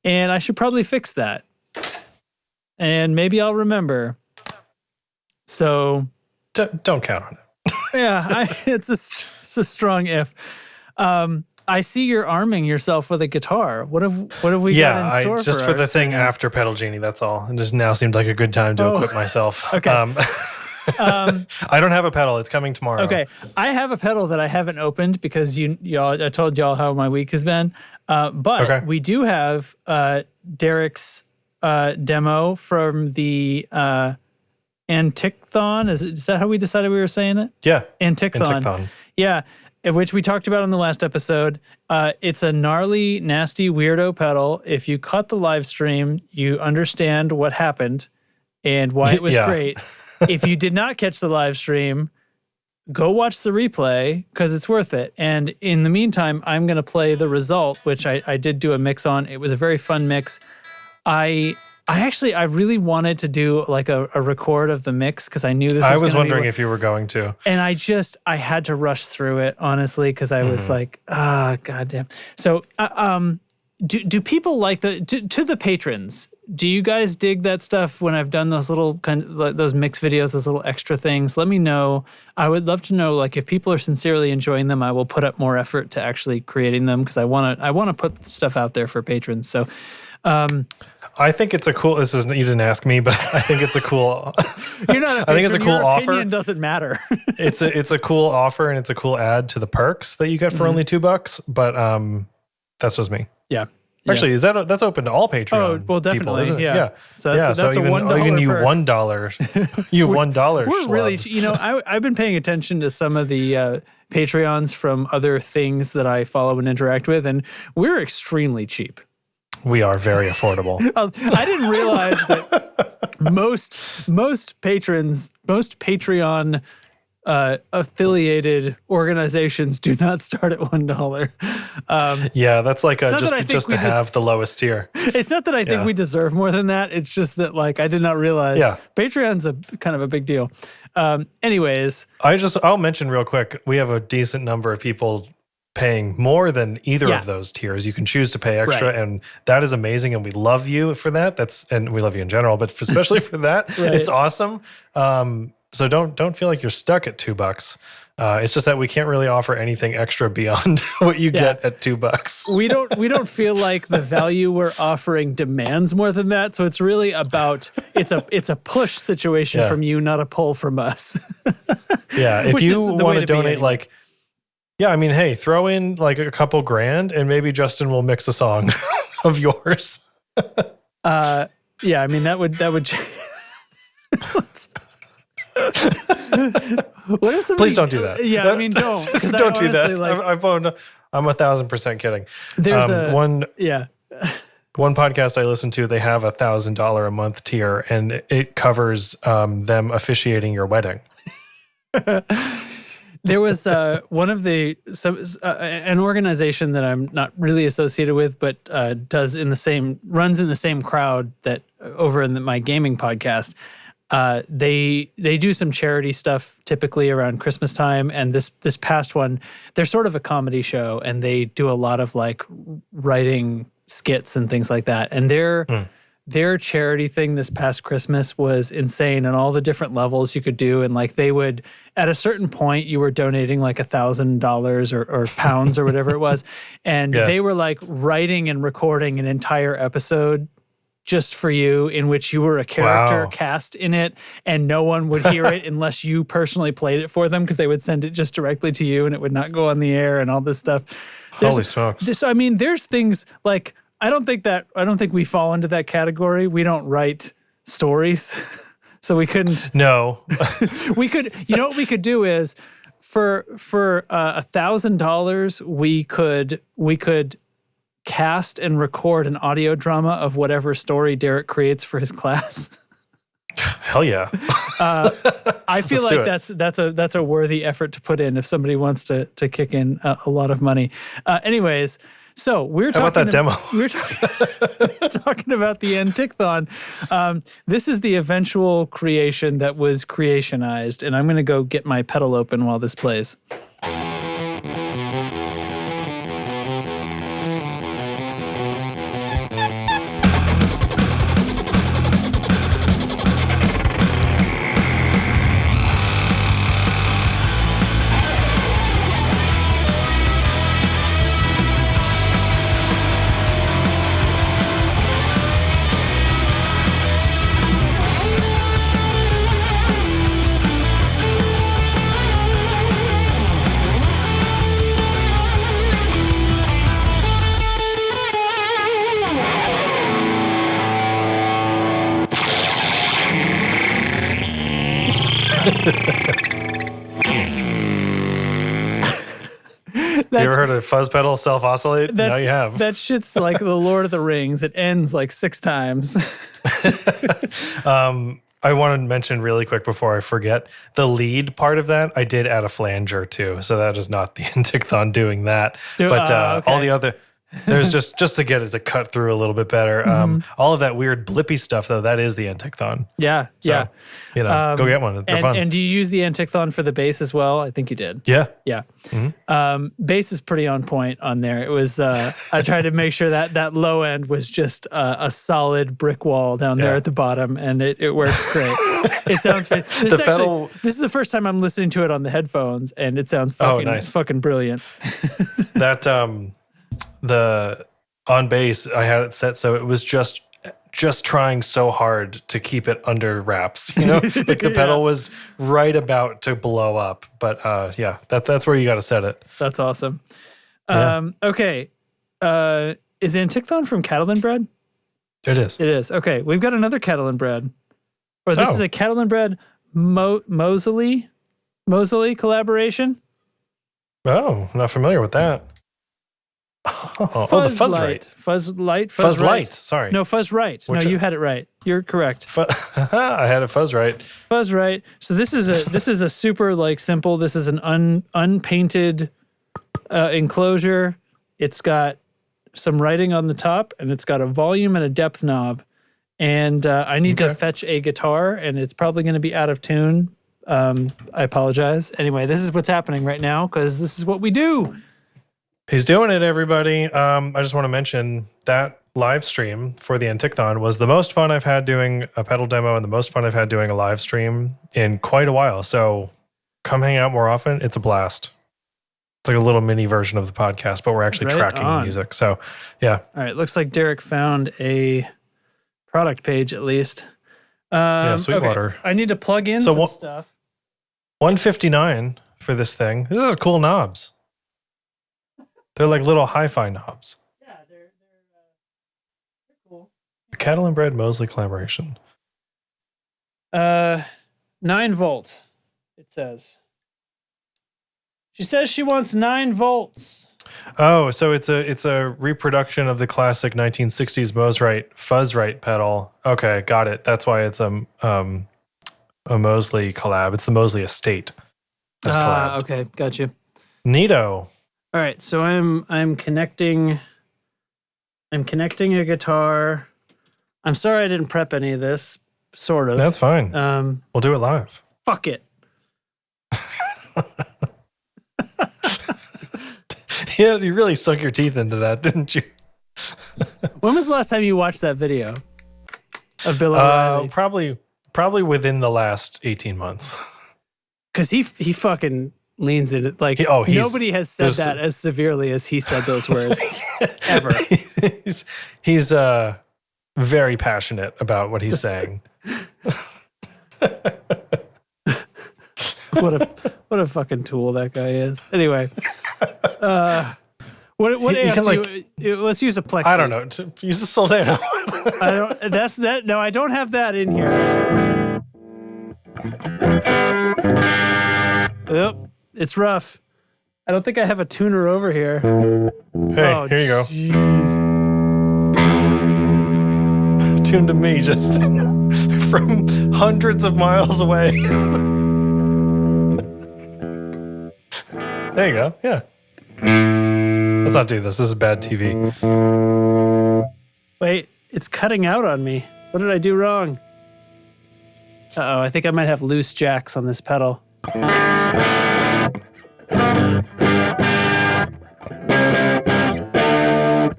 and I should probably fix that. And maybe I'll remember. So don't count on it. Yeah, it's a strong if. I see you're arming yourself with a guitar. What have we got in store just for the thing after Pedal Genie, that's all. It just now seemed like a good time to equip myself. Okay. I don't have a pedal. It's coming tomorrow. Okay. I have a pedal that I haven't opened because I told y'all how my week has been. But we do have Derek's demo from the Antichthon. Is that how we decided we were saying it? Yeah. Antichthon. Yeah. Which we talked about in the last episode. It's a gnarly, nasty, weirdo pedal. If you caught the live stream, you understand what happened and why it was great. If you did not catch the live stream, go watch the replay because it's worth it. And in the meantime, I'm going to play the result, which I did do a mix on. It was a very fun mix. I really wanted to do like a record of the mix because I knew this was I was wondering if you were going to. And I had to rush through it, honestly, because I was like, goddamn. So do people like to the patrons, do you guys dig that stuff when I've done those little those mix videos, those little extra things? Let me know. I would love to know, like, if people are sincerely enjoying them, I will put up more effort to actually creating them because I want to put stuff out there for patrons. So I think it's a cool. You didn't ask me, but I think it's a cool. You're not a patron, I think it's a cool offer. Your opinion doesn't matter. It's a cool offer and it's a cool add to the perks that you get for only $2. But that's just me. Yeah. Actually, that's open to all Patreon? Oh, well, definitely. People, isn't it? Yeah. So that's a $1 even you perk. $1. You $1. We're really, I've been paying attention to some of the Patreons from other things that I follow and interact with, and we're extremely cheap. We are very affordable. I didn't realize that most patrons, most Patreon affiliated organizations do not start at $1. Yeah, that's like just to have the lowest tier. It's not that I think we deserve more than that. It's just that, like, I did not realize Patreon's a kind of a big deal. Anyways, I'll mention real quick, we have a decent number of people paying more than either of those tiers. You can choose to pay extra, and that is amazing, and we love you for that. And we love you in general, but especially for that, it's awesome. So don't feel like you're stuck at $2. It's just that we can't really offer anything extra beyond what you get at $2. We don't feel like the value we're offering demands more than that. So it's really about it's a push situation from you, not a pull from us. Yeah, if you want to donate, like. Yeah, I mean, hey, throw in like a couple grand and maybe Justin will mix a song of yours. Yeah, I mean, that would what if somebody, please don't do that. Yeah, I mean, don't do that. Like, I'm 1,000% kidding. There's one podcast I listen to, they have $1,000 a month tier and it covers them officiating your wedding. There was one of an organization that I'm not really associated with, but runs in the same crowd that over in my gaming podcast. They do some charity stuff typically around Christmas time, and this past one, they're sort of a comedy show, and they do a lot of like writing skits and things like that. And their charity thing this past Christmas was insane, and all the different levels you could do. And like they would, at a certain point, you were donating like $1,000 or pounds or whatever it was, and they were like writing and recording an entire episode just for you, in which you were a character cast in it, and no one would hear it unless you personally played it for them, because they would send it just directly to you and it would not go on the air and all this stuff. Holy smokes. I mean, there's things like, I don't think we fall into that category. We don't write stories. So we couldn't. No. We could, you know what we could do is for $1,000, we could cast and record an audio drama of whatever story Derek creates for his class. Hell yeah. I feel like that's a worthy effort to put in if somebody wants to kick in a lot of money. Anyways, so we're How talking about that demo? We're talking about the Antichthon. This is the eventual creation that was creationized, and I'm going to go get my pedal open while this plays. You ever heard a fuzz pedal self-oscillate? Now you have. That shit's like the Lord of the Rings. It ends like 6 times. I want to mention really quick before I forget, the lead part of that, I did add a flanger too. So that is not the Antichthon doing that. But okay. all the other, there's just to get it to cut through a little bit better. All of that weird blippy stuff, though, that is the Antichthon. Yeah, So, yeah. You know, go get one. They're fun. And do you use the Antichthon for the bass as well? I think you did. Yeah. Yeah. Bass is pretty on point on there. It was, I tried to make sure that low end was just a solid brick wall down there at the bottom, and it works great. It sounds fantastic. This is the first time I'm listening to it on the headphones, and it sounds fucking brilliant. That, the on bass, I had it set so it was just trying so hard to keep it under wraps, you know, like the pedal was right about to blow up. But that's where you got to set it. That's awesome. Okay. Is Antichthon from Cattle and Bread? It is. It is. Okay. We've got another Cattle and Bread. Or this is a Cattle and Bread Moseley collaboration. Oh, not familiar with that. The Fuzz Right. Fuzz Right. Sorry. No, Fuzz Right. No, you had it right. You're correct. I had a Fuzz Right. Fuzz Right. So this is a super like simple. This is an unpainted enclosure. It's got some writing on the top, and it's got a volume and a depth knob. And I need to fetch a guitar, and it's probably going to be out of tune. I apologize. Anyway, this is what's happening right now because this is what we do. He's doing it, everybody. I just want to mention that live stream for the Antichthon was the most fun I've had doing a pedal demo and the most fun I've had doing a live stream in quite a while. So come hang out more often. It's a blast. It's like a little mini version of the podcast, but we're actually tracking the music. So, yeah. All right. Looks like Derek found a product page at least. Sweetwater. Okay. I need to plug in some stuff. $159 for this thing. These are cool knobs. They're like little hi-fi knobs. Yeah, they're cool. Cattle and Bread Moseley collaboration. 9 volt, it says. She says she wants 9 volts. Oh, so it's a reproduction of the classic 1960s Fuzz Right pedal. Okay, got it. That's why it's a Moseley collab. It's the Moseley estate. Okay, got you. Neato. All right, so I'm connecting a guitar. I'm sorry I didn't prep any of this, sort of. That's fine. We'll do it live. Fuck it. Yeah, you really sunk your teeth into that, didn't you? When was the last time you watched that video of Bill O'Reilly? Probably within the last 18 months. Because he fucking leans in it. Like, nobody has said that as severely as he said those words ever. He's very passionate about what he's saying. What a fucking tool that guy is. Anyway, what amp do you, let's use a Plexi. I don't know. Use the Soldano. No, I don't have that in here. Yep, it's rough. I don't think I have a tuner over here. Hey, here you go. Jeez. Tuned to me just from hundreds of miles away. There you go. Yeah. Let's not do this. This is bad TV. Wait, it's cutting out on me. What did I do wrong? Uh-oh, I think I might have loose jacks on this pedal. We're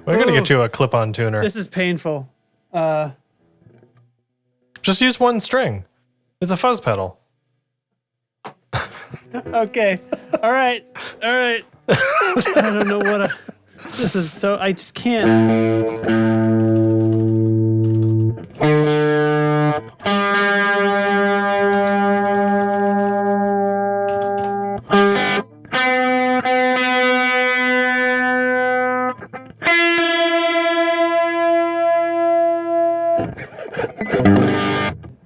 going to get you a clip-on tuner. This is painful. Just use one string. It's a fuzz pedal. Okay. All right. I don't know what this is so... I just can't...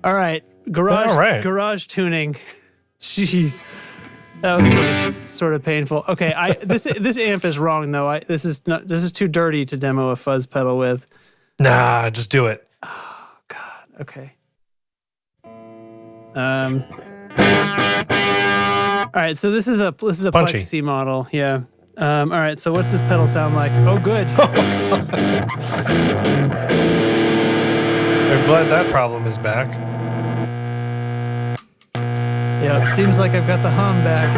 All right. Garage tuning. Jeez. That was sort of painful. Okay, this amp is wrong though. This is too dirty to demo a fuzz pedal with. Nah, just do it. Oh God. Okay. All right, so this is a Punchy. Plexi model. Yeah. All right, so what's this pedal sound like? Oh, good. I'm glad that problem is back. Yeah, it seems like I've got the hum back.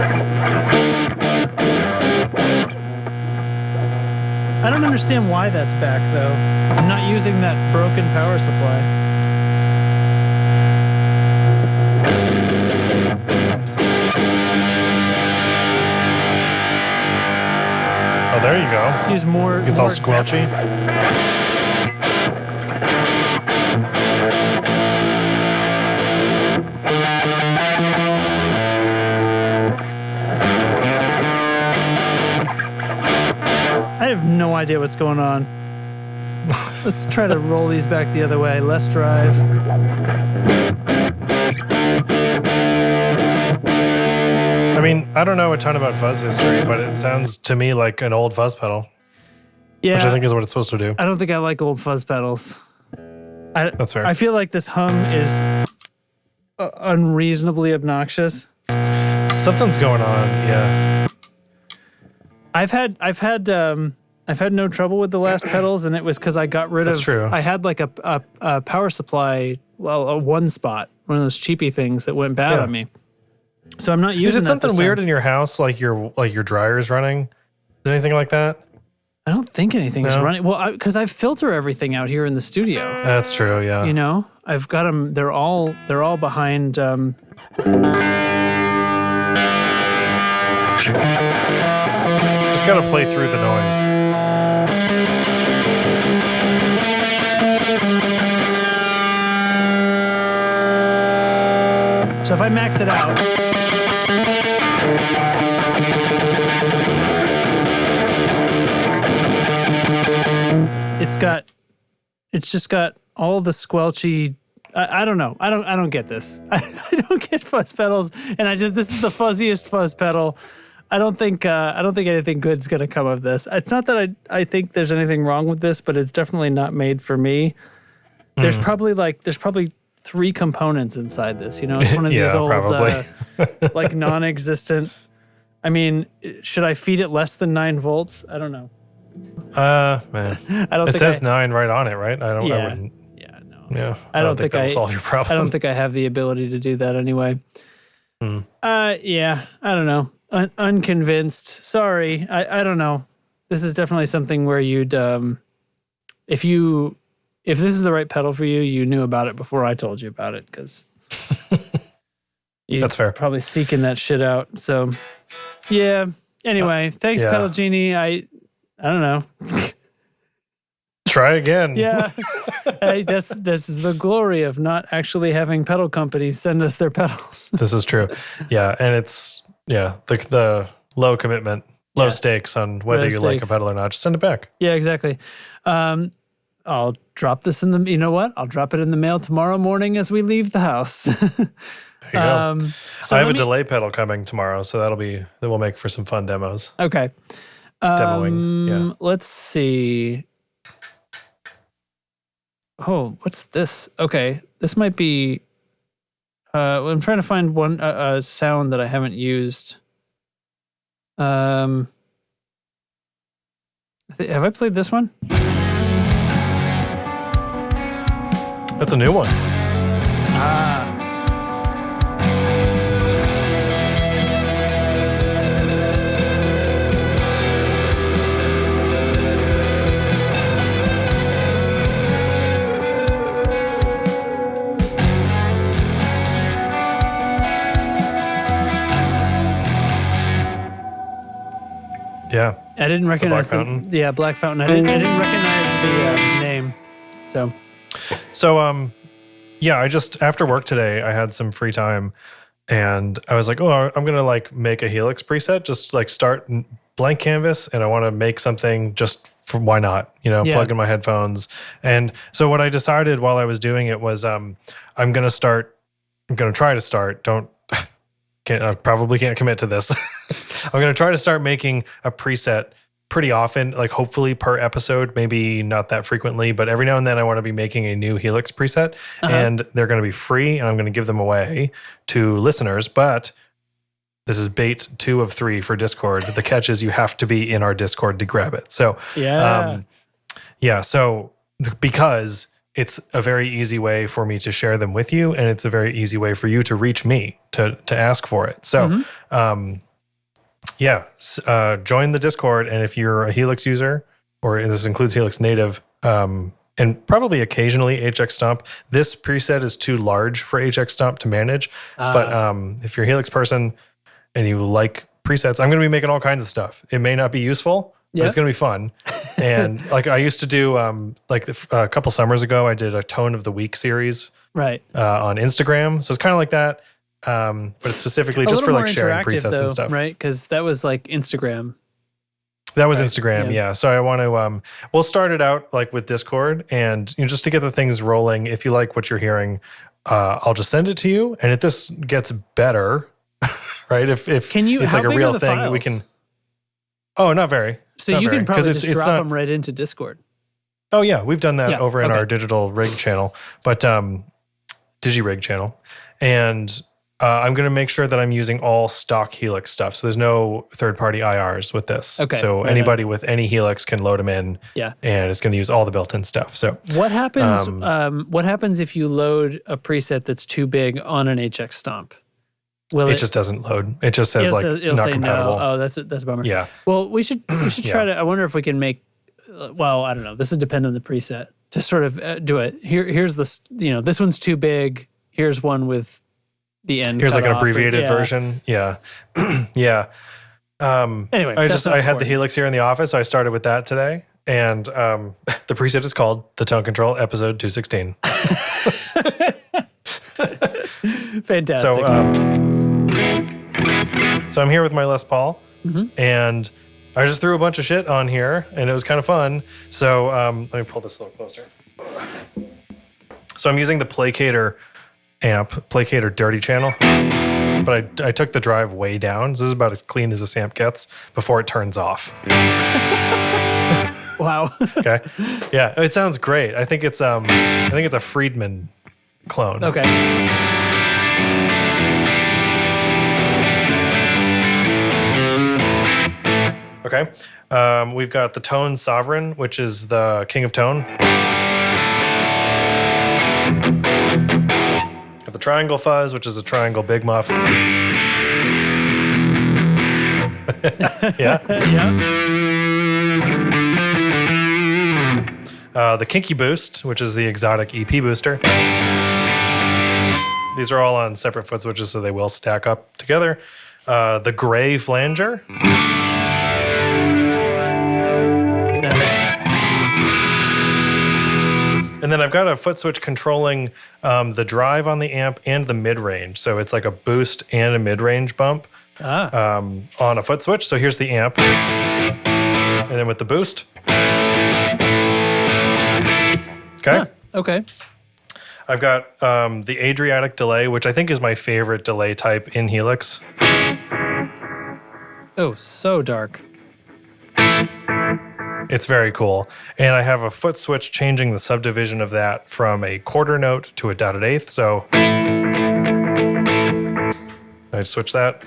I don't understand why that's back, though. I'm not using that broken power supply. Oh, there you go. Use more. It's all squelchy. I have no idea what's going on. Let's try to roll these back the other way. Less drive. I mean, I don't know a ton about fuzz history, but it sounds to me like an old fuzz pedal. Yeah, which I think is what it's supposed to do. I don't think I like old fuzz pedals. That's fair. I feel like this hum is unreasonably obnoxious. Something's going on, yeah. I've had no trouble with the last pedals, and it was because I got rid of. That's true. I had like a power supply, a one spot, one of those cheapy things that went bad on me. So I'm not using. Is it that something weird in your house, like your dryer's running? Is anything like that? I don't think anything's running. Well, because I filter everything out here in the studio. That's true. Yeah. You know, I've got them. They're all behind. Just gotta play through the noise. So if I max it out. It's just got all the squelchy. I don't know. I don't get this. I don't get fuzz pedals, and this is the fuzziest fuzz pedal. I don't think anything good's gonna come of this. It's not that I think there's anything wrong with this, but it's definitely not made for me. There's probably 3 components inside this. You know, it's one of these old like non-existent. I mean, should I feed it less than 9 volts? I don't know. Man. I don't. It says 9 right on it, right? I wouldn't. Yeah, no. Yeah. I don't think that'll solve your problem. I don't think I have the ability to do that anyway. Yeah, I don't know. Unconvinced. Sorry. I don't know. This is definitely something where you'd, if this is the right pedal for you, you knew about it before I told you about it, because that's fair. Probably seeking that shit out. So, yeah. Anyway, thanks, Pedal Genie. I don't know. Try again. Yeah. Hey, this is the glory of not actually having pedal companies send us their pedals. This is true. Yeah, and it's the low commitment, low stakes on whether you like a pedal or not. Just send it back. Yeah, exactly. I'll drop this you know what? I'll drop it in the mail tomorrow morning as we leave the house. There you go. So I have a delay pedal coming tomorrow, so that will make for some fun demos. Okay. Demoing. Let's see. Oh, what's this? Okay, this might be. I'm trying to find one sound that I haven't used. Have I played this one? That's a new one. Yeah. I didn't recognize Black Fountain. Black Fountain. I didn't recognize the name. So I just after work today I had some free time and I was like, oh, I'm gonna like make a Helix preset, just like start blank canvas, and I want to make something just for why not, plug in my headphones. And so what I decided while I was doing it was I'm gonna try to start. I probably can't commit to this. I'm going to try to start making a preset pretty often, like hopefully per episode, maybe not that frequently, but every now and then I want to be making a new Helix preset, and they're going to be free, and I'm going to give them away to listeners. But this is bait 2 of 3 for Discord. The catch is you have to be in our Discord to grab it. So, so because it's a very easy way for me to share them with you, and it's a very easy way for you to reach me to ask for it. So, join the Discord, and if you're a Helix user, or this includes Helix native, and probably occasionally HX Stomp, this preset is too large for HX Stomp to manage. But if you're a Helix person and you like presets, I'm going to be making all kinds of stuff. It may not be useful, but it's going to be fun. And like I used to do, a couple summers ago, I did a Tone of the Week series on Instagram. So it's kind of like that. But it's specifically just for like sharing presets and stuff. Right? Because that was like Instagram. That was Instagram, yeah. So I want to, we'll start it out like with Discord, and just to get the things rolling. If you like what you're hearing, I'll just send it to you. And if this gets better, right? If it's like a real thing, files? We can. Oh, not very. So you can probably just drop them right into Discord. Oh yeah, we've done that over in our digital rig channel, but DigiRig channel, and I'm going to make sure that I'm using all stock Helix stuff. So there's no third-party IRs with this. Okay. So anybody with any Helix can load them in. Yeah. And it's going to use all the built-in stuff. So what happens? What happens if you load a preset that's too big on an HX Stomp? It just doesn't load. It just says it'll not say compatible. No. Oh, that's a bummer. Yeah. Well, we should try to. I wonder if we can make. Well, I don't know. This would depend on the preset. To sort of do it. Here's this. This one's too big. Here's one with the end. Here's like an abbreviated version. Yeah. Yeah. Anyway, I had the Helix here in the office. So I started with that today, and the preset is called the Tone Control Episode 216. Fantastic. So I'm here with my Les Paul, and I just threw a bunch of shit on here, and it was kind of fun. So let me pull this a little closer. So I'm using the Placator amp, Placator Dirty Channel, but I took the drive way down. So this is about as clean as this amp gets before it turns off. Wow. Okay. Yeah, it sounds great. I think it's a Friedman clone. Okay. Okay. We've got the Tone Sovereign, which is the king of tone. the triangle fuzz, which is a triangle big muff. Yeah. The kinky boost, which is the exotic EP booster. These are all on separate foot switches, so they will stack up together. The gray flanger. Nice. And then I've got a foot switch controlling the drive on the amp and the mid-range. So it's like a boost and a mid-range bump on a foot switch. So here's the amp. And then with the boost. Okay. Huh, okay. I've got the Adriatic delay, which I think is my favorite delay type in Helix. Oh, so dark. It's very cool. And I have a foot switch changing the subdivision of that from a quarter note to a dotted eighth. So I'd switch that.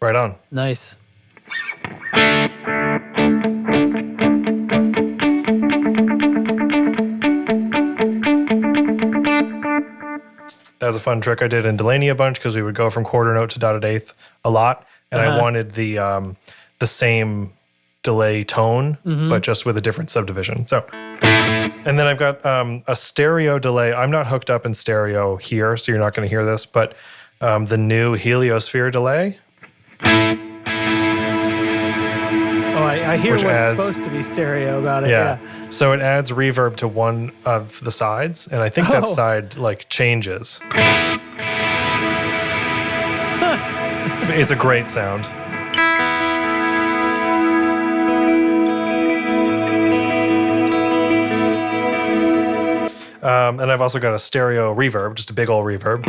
Right on. Nice. That was a fun trick I did in Delaney a bunch because we would go from quarter note to dotted eighth a lot. And I wanted the same delay tone, but just with a different subdivision. So, and then I've got a stereo delay. I'm not hooked up in stereo here, so you're not going to hear this, but the new Heliosphere delay. Oh, I hear Which what's adds- supposed to be stereo about it. Yeah. So it adds reverb to one of the sides, and I think that Oh. side like changes. It's a great sound. And I've also got a stereo reverb, just a big old reverb.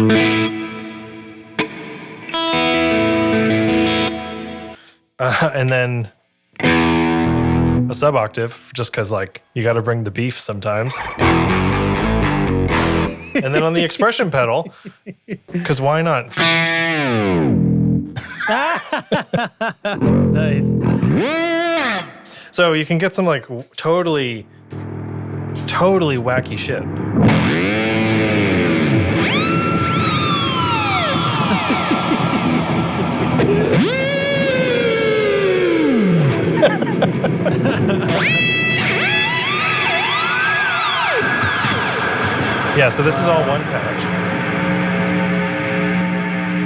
And then a sub octave, just because like you got to bring the beef sometimes. And then on the expression pedal, because why not? Nice. So you can get some like totally wacky shit. Yeah, so this is all one patch.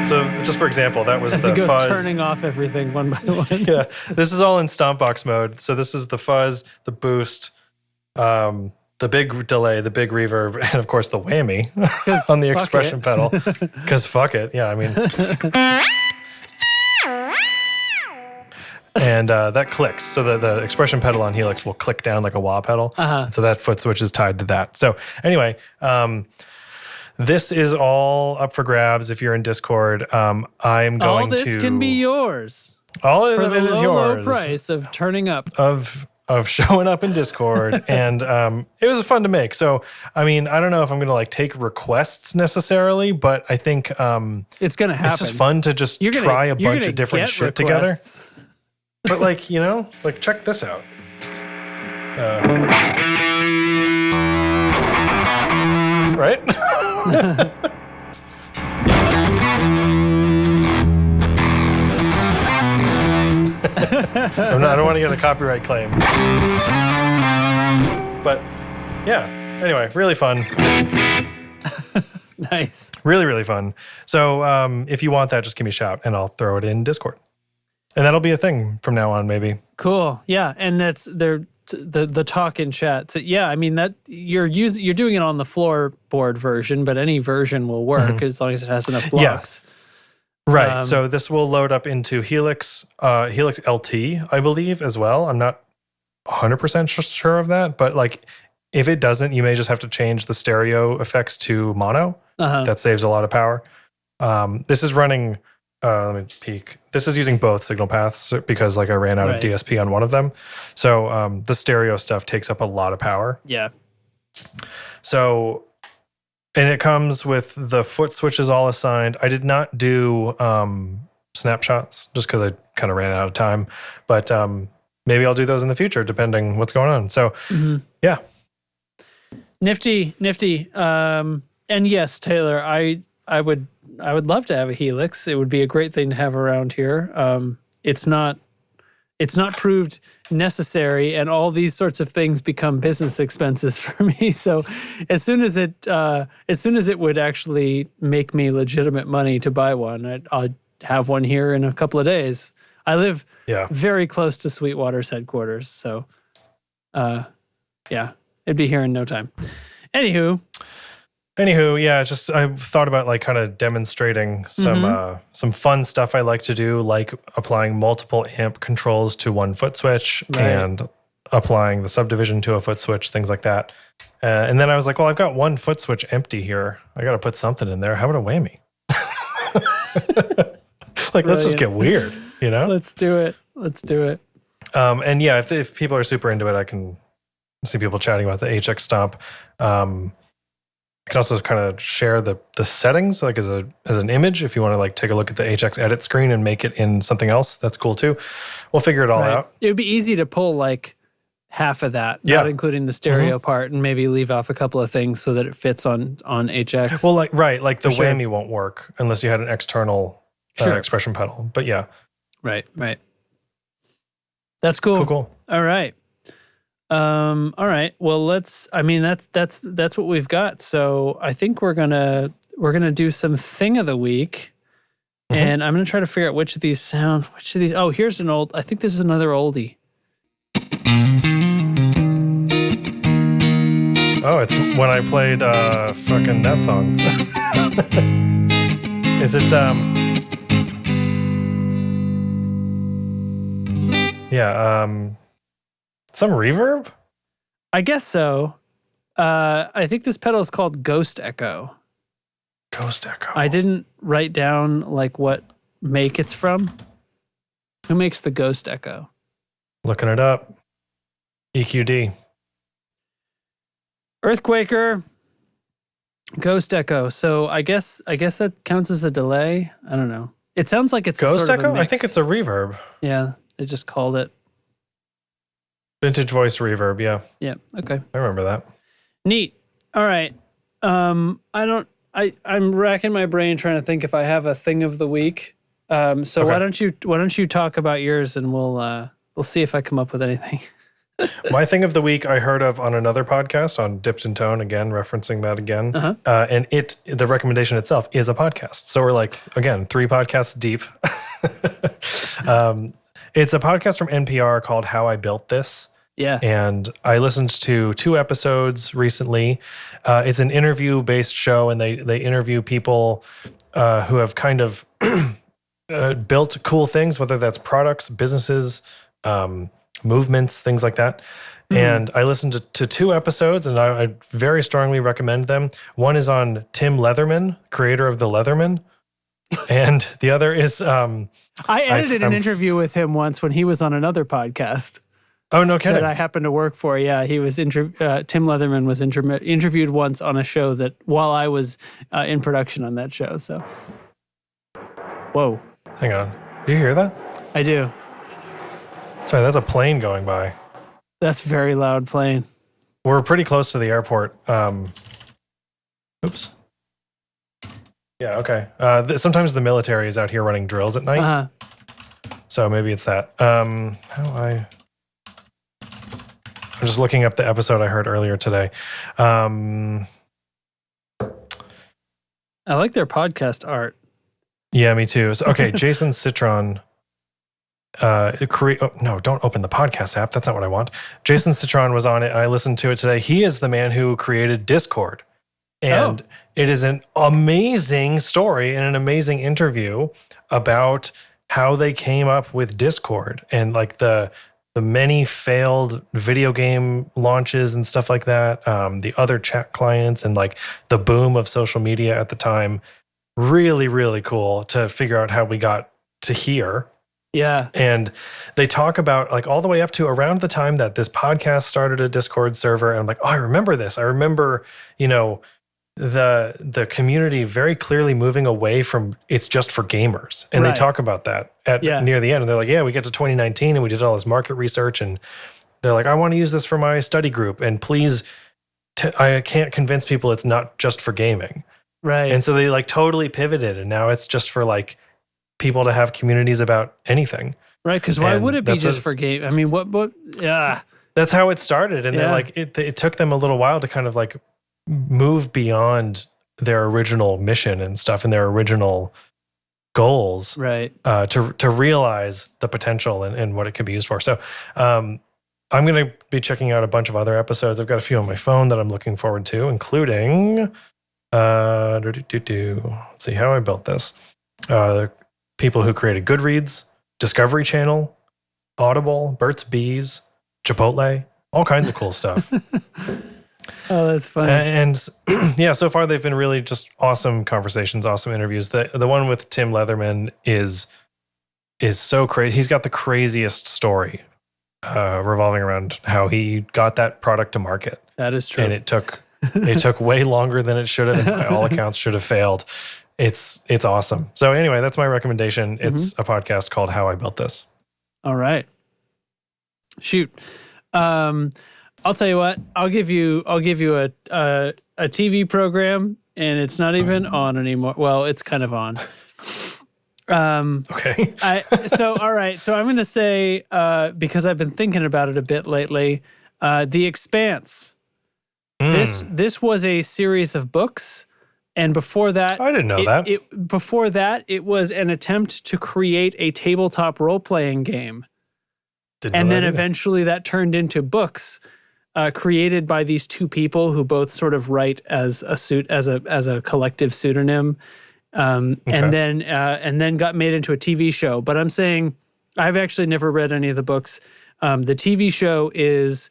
So just for example, that was As the it goes fuzz. turning off everything one by one. Yeah, this is all in Stompbox mode. So this is the fuzz, the boost, the big delay, the big reverb, and of course the whammy on the fuck expression it. pedal. Because fuck it. Yeah, I mean. And that clicks. So the expression pedal on Helix will click down like a wah pedal. And so that foot switch is tied to that. So anyway, this is all up for grabs if you're in Discord. I'm going All this to... can be yours All of for it the is low yours. price of turning up. Of showing up in Discord. And it was fun to make. So, I mean, I don't know if I'm going to like take requests necessarily, but I think It's going to happen. it's just fun to just try a bunch of different shit together. But like, you know, like check this out. Right? I don't want to get a copyright claim. But yeah, anyway, really fun. Nice. Really, really fun. So if you want that, just give me a shout and I'll throw it in Discord. And that'll be a thing from now on, maybe. Cool. Yeah, and that's the talk in chat. So yeah, I mean that you're doing it on the floorboard version, but any version will work as long as it has enough blocks. Right. So this will load up into Helix LT, I believe, as well. I'm not 100% sure of that, but like if it doesn't, you may just have to change the stereo effects to mono. That saves a lot of power. This is running. Let me peek. This is using both signal paths because like I ran out of DSP on one of them. So the stereo stuff takes up a lot of power. Yeah. So, and it comes with the foot switches all assigned. I did not do snapshots just because I kind of ran out of time, but maybe I'll do those in the future depending what's going on. So yeah. Nifty. And yes, Taylor, I would love to have a Helix. It would be a great thing to have around here. It's not proved necessary, and all these sorts of things become business expenses for me. So as soon as it would actually make me legitimate money to buy one, I'd have one here in a couple of days. I live very close to Sweetwater's headquarters, so it'd be here in no time. Anywho, yeah, just I thought about like kind of demonstrating some fun stuff I like to do, like applying multiple amp controls to one foot switch and applying the subdivision to a foot switch, things like that. And then I was like, well, I've got one foot switch empty here. I got to put something in there. How about a whammy? Like, let's just get weird, you know? Let's do it. And yeah, if people are super into it, I can see people chatting about the HX Stomp. I can also kind of share the settings like as an image if you want to like take a look at the HX edit screen and make it in something else. That's cool too. We'll figure it all out. It would be easy to pull like half of that, not including the stereo part, and maybe leave off a couple of things so that it fits on HX. Well, like the whammy won't work unless you had an external expression pedal. But yeah. Right. That's cool. Cool. All right. All right. Well, that's what we've got. So I think we're gonna do some thing of the week, and I'm gonna try to figure out which of these. Oh, here's an old. I think this is another oldie. Oh, it's when I played fucking that song. Is it some reverb? I guess so. I think this pedal is called Ghost Echo. Ghost Echo. I didn't write down like what make it's from. Who makes the Ghost Echo? Looking it up. EQD. Earthquaker. Ghost Echo. So I guess that counts as a delay. I don't know. It sounds like it's Ghost a sort Echo? of a mix. I think it's a reverb. Yeah, they just called it. Vintage voice reverb, yeah. Yeah, okay. I remember that. Neat. All right. I'm racking my brain trying to think if I have a thing of the week. So why don't you talk about yours, and we'll see if I come up with anything. My thing of the week I heard of on another podcast on Dipped in Tone, again, referencing that again. And the recommendation itself is a podcast. So we're like, again, 3 podcasts deep. It's a podcast from NPR called How I Built This. Yeah. And I listened to 2 episodes recently. It's an interview-based show, and they interview people who have kind of built cool things, whether that's products, businesses, movements, things like that. And I listened to 2 episodes, and I very strongly recommend them. One is on Tim Leatherman, creator of the Leatherman. And the other is... I edited an interview with him once when he was on another podcast. Oh, no kidding. That I happened to work for. Yeah, he was Tim Leatherman was interviewed once on a show that while I was in production on that show. So, whoa. Hang on. Do you hear that? I do. Sorry, that's a plane going by. That's very loud plane. We're pretty close to the airport. Oops. Yeah, okay. Sometimes the military is out here running drills at night. So maybe it's that. I'm just looking up the episode I heard earlier today. I like their podcast art. Yeah, me too. So, okay, Jason Citron. No, don't open the podcast app. That's not what I want. Jason Citron was on it, and I listened to it today. He is the man who created Discord. And it is an amazing story and an amazing interview about how they came up with Discord and like the many failed video game launches and stuff like that, the other chat clients and like the boom of social media at the time. Really, really cool to figure out how we got to here. Yeah. And they talk about like all the way up to around the time that this podcast started a Discord server. And I'm like, oh, I remember this. I remember, the community very clearly moving away from it's just for gamers. And they talk about that near the end. And they're like, yeah, we get to 2019 and we did all this market research. And they're like, I want to use this for my study group. And please I can't convince people it's not just for gaming. Right. And so they like totally pivoted, and now it's just for like people to have communities about anything. Right, because why would it be just for game? I mean, what? Yeah, that's how it started, and then like it took them a little while to kind of like move beyond their original mission and stuff and their original goals, right? To realize the potential and what it could be used for. So, I'm going to be checking out a bunch of other episodes. I've got a few on my phone that I'm looking forward to, including let's see how I built this. The people who created Goodreads, Discovery Channel, Audible, Burt's Bees, Chipotle, all kinds of cool stuff. Oh, that's funny. And yeah, so far they've been really just awesome conversations, awesome interviews. The one with Tim Leatherman is so crazy. He's got the craziest story revolving around how he got that product to market. That is true. And it took way longer than it should have, and by all accounts should have failed. It's awesome. So anyway, that's my recommendation. It's a podcast called How I Built This. All right. Shoot. I'll tell you what. I'll give you a TV program, and it's not even on anymore. Well, it's kind of on. Okay. All right. So I'm going to say, because I've been thinking about it a bit lately, The Expanse. This was a series of books, and before that, I didn't know that. Before that, it was an attempt to create a tabletop role-playing game, and then eventually that turned into books. Created by these two people who both sort of write as a collective pseudonym, and then got made into a TV show. But I'm saying I've actually never read any of the books. The TV show is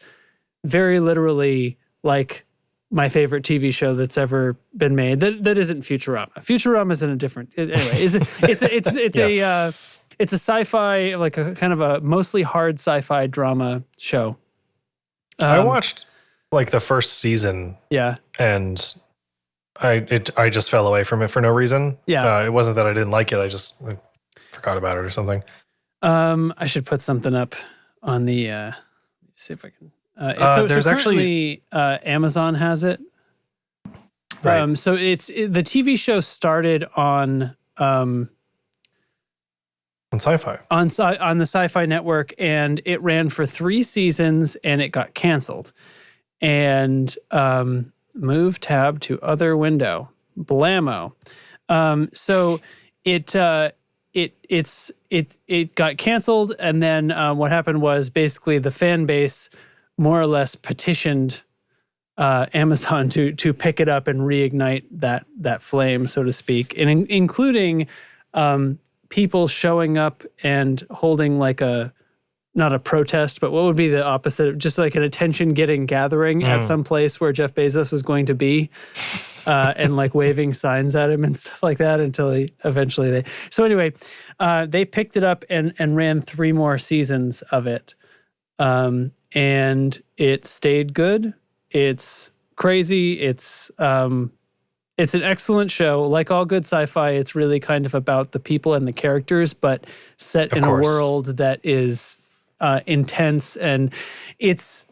very literally like my favorite TV show that's ever been made. That isn't Futurama. Futurama is in a different. Anyway, it's a sci-fi, like a kind of a mostly hard sci-fi drama show. I watched like the first season. Yeah. And I just fell away from it for no reason. Yeah. It wasn't that I didn't like it. I just forgot about it or something. I should put something up on the, see if I can. There's actually Amazon has it. Right. So the TV show started on Sci-Fi. On the Sci-Fi Network, and it ran for 3 seasons, and it got canceled. And move tab to other window. Blammo. So it got canceled, and then what happened was basically the fan base more or less petitioned Amazon to pick it up and reignite that flame, so to speak, and including people showing up and holding like not a protest, but what would be the opposite of just like an attention-getting gathering at some place where Jeff Bezos was going to be, and like waving signs at him and stuff like that until eventually So anyway, they picked it up and ran 3 more seasons of it. And it stayed good. It's crazy. It's an excellent show. Like all good sci-fi, it's really kind of about the people and the characters, but set in a world that is intense. And it's,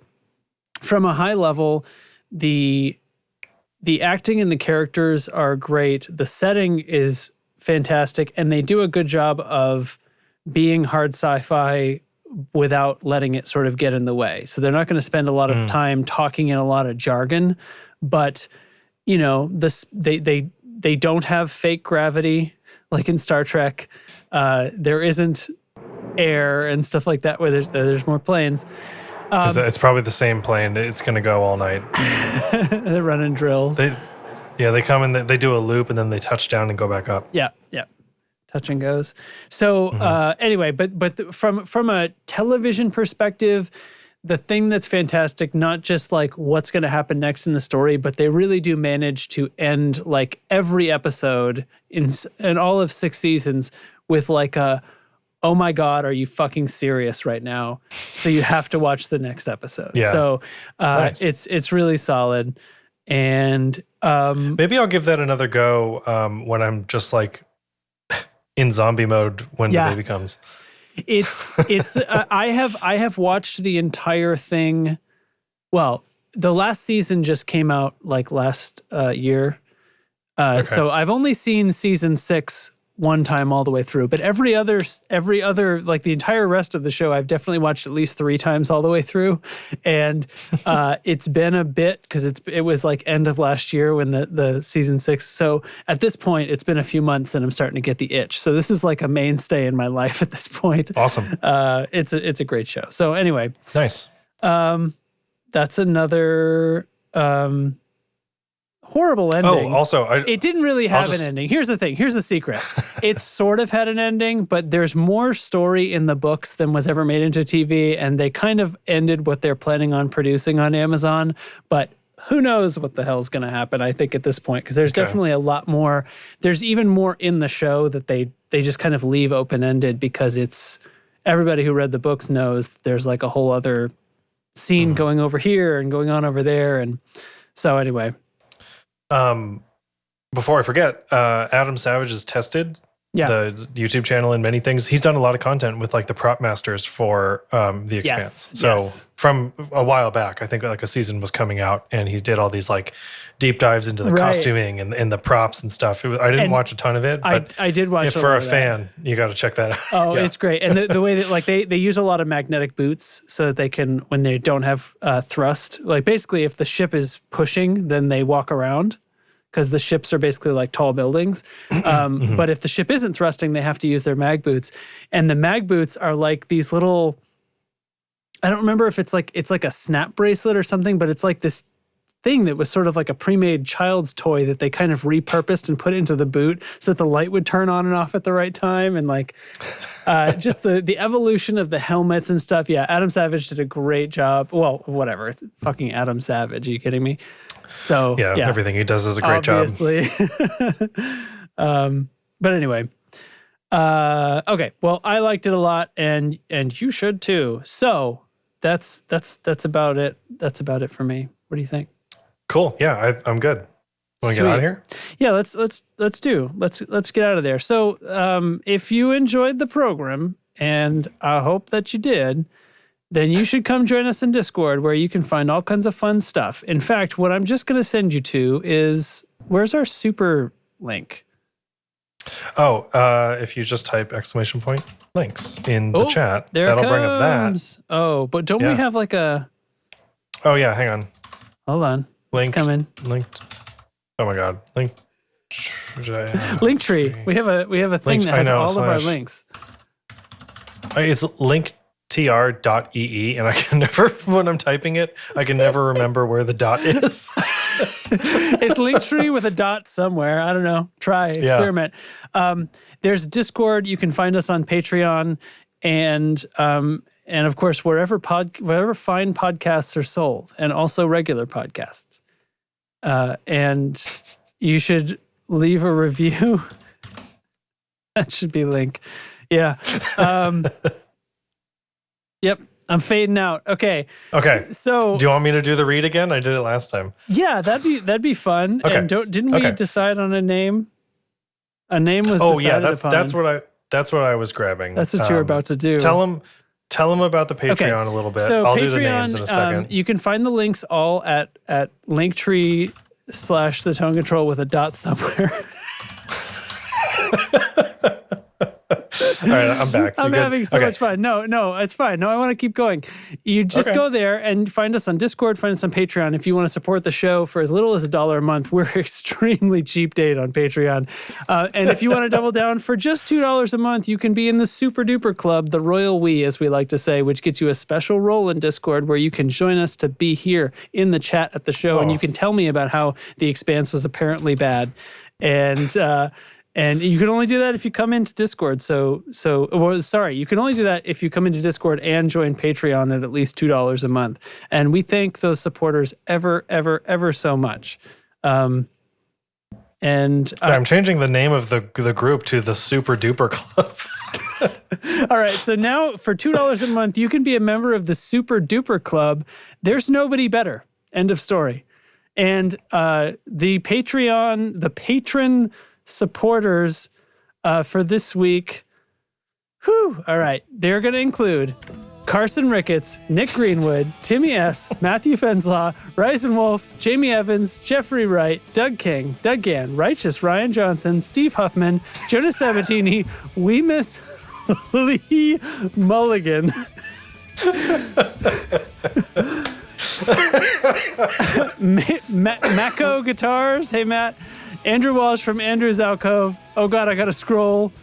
from a high level, the acting and the characters are great. The setting is fantastic, and they do a good job of being hard sci-fi without letting it sort of get in the way. So they're not going to spend a lot of time talking in a lot of jargon, but you know, they don't have fake gravity like in Star Trek. There isn't air and stuff like that where there's more planes. It's probably the same plane. It's going to go all night. They're running drills. They come and they do a loop and then they touch down and go back up. Yeah. Touch and goes. So anyway, but from a television perspective, the thing that's fantastic, not just like what's going to happen next in the story, but they really do manage to end like every episode in all of 6 seasons with like a, oh my God, are you fucking serious right now? So you have to watch the next episode. Yeah. So Nice. it's really solid. And maybe I'll give that another go when I'm just like in zombie mode when the baby comes. It's I have watched the entire thing. Well, the last season just came out like last year. So I've only seen season 6 one time all the way through, but every other, like the entire rest of the show, I've definitely watched at least 3 times all the way through. And it's been a bit, because it was like end of last year when the season 6. So at this point, it's been a few months and I'm starting to get the itch. So this is like a mainstay in my life at this point. Awesome. It's a great show. So anyway. Nice. That's another horrible ending. Oh, also, it didn't really have an ending. Here's the thing. Here's the secret. It sort of had an ending, but there's more story in the books than was ever made into TV, and they kind of ended what they're planning on producing on Amazon. But who knows what the hell's going to happen, I think, at this point, because there's definitely a lot more. There's even more in the show that they just kind of leave open-ended, because it's everybody who read the books knows there's like a whole other scene going over here and going on over there. And so anyway. Before I forget, Adam Savage has tested the YouTube channel and many things. He's done a lot of content with like the prop masters for The Expanse. From a while back, I think like a season was coming out, and he did all these like deep dives into the costuming and the props and stuff. I didn't watch a ton of it, but I did watch. For a fan, you got to check that out. Oh, it's great, and the way that like they use a lot of magnetic boots so that they can, when they don't have thrust, like basically if the ship is pushing, then they walk around, because the ships are basically like tall buildings. But if the ship isn't thrusting, they have to use their mag boots. And the mag boots are like these little, I don't remember if it's like a snap bracelet or something, but it's like this thing that was sort of like a pre-made child's toy that they kind of repurposed and put into the boot so that the light would turn on and off at the right time. And like just the evolution of the helmets and stuff. Yeah, Adam Savage did a great job. Well, whatever. It's fucking Adam Savage. Are you kidding me? So yeah, everything he does is a great obviously. But anyway, okay. Well, I liked it a lot, and you should too. So that's about it. That's about it for me. What do you think? Cool. Yeah, I'm good. Want to get out of here? Yeah, let's get out of there. So if you enjoyed the program, and I hope that you did, then you should come join us in Discord, where you can find all kinds of fun stuff. In fact, what I'm just going to send you to is, where's our super link? Oh, if you just type ! links in the chat, that'll bring up that. Oh, but don't we have like a... Oh, yeah, hang on. Hold on. It's coming. Linked. Oh, my God. Linktree. We have a thing that has all of our links. It's linktr.ee, and I can never, when I'm typing it, I can never remember where the dot is. It's Linktree with a dot somewhere. I don't know. Try, experiment. There's Discord. You can find us on Patreon, and of course wherever fine podcasts are sold, and also regular podcasts. And you should leave a review. That should be link. Yeah. Yep, I'm fading out. Okay. So, do you want me to do the read again? I did it last time. Yeah, that'd be fun. Okay. And didn't we decide on a name? A name was decided upon. That's what I was grabbing. That's what you were about to do. Tell them about the Patreon a little bit. So I'll Patreon, do the names in a second. You can find the links all at Linktree/the Tone Control with a dot somewhere. All right, I'm back. I'm having so much fun. No, it's fine. No, I want to keep going. You just go there and find us on Discord, find us on Patreon. If you want to support the show for as little as $1 a month, we're extremely cheap date on Patreon. And if you want to double down for just $2 a month, you can be in the super duper club, the Royal We, as we like to say, which gets you a special role in Discord where you can join us to be here in the chat at the show. And you can tell me about how The Expanse was apparently bad. And you can only do that if you come into Discord. You can only do that if you come into Discord and join Patreon at least $2 a month. And we thank those supporters ever so much. I'm changing the name of the group to the Super Duper Club. All right, so now for $2 a month, you can be a member of the Super Duper Club. There's nobody better. End of story. And the patron supporters for this week, all right, they're going to include Carson Ricketts, Nick Greenwood, Timmy S., Matthew Fenslaw, Ryzen Wolf, Jamie Evans, Jeffrey Wright, Doug King, Doug Gann, Righteous Ryan Johnson, Steve Huffman, Jonas Sabatini, We Miss Lee Mulligan. Mako Guitars, hey Matt. Andrew Walsh from Andrew's Alcove. Oh God, I gotta scroll.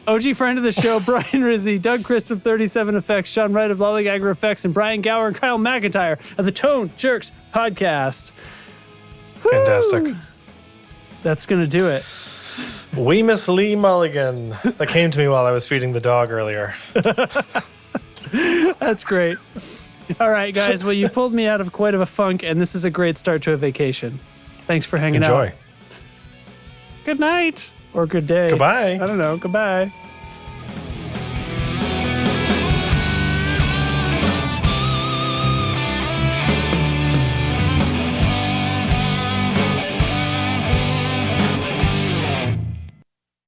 OG friend of the show, Brian Rizzi, Doug Christ of 37 Effects, Sean Wright of Lollygagger Effects, and Brian Gower and Kyle McIntyre of the Tone Jerks podcast. Fantastic. Woo! That's going to do it. We Miss Lee Mulligan. That came to me while I was feeding the dog earlier. That's great. All right, guys. Well, you pulled me out of quite of a funk, and this is a great start to a vacation. Thanks for hanging out. Enjoy. Good night. Or good day. Goodbye. I don't know. Goodbye.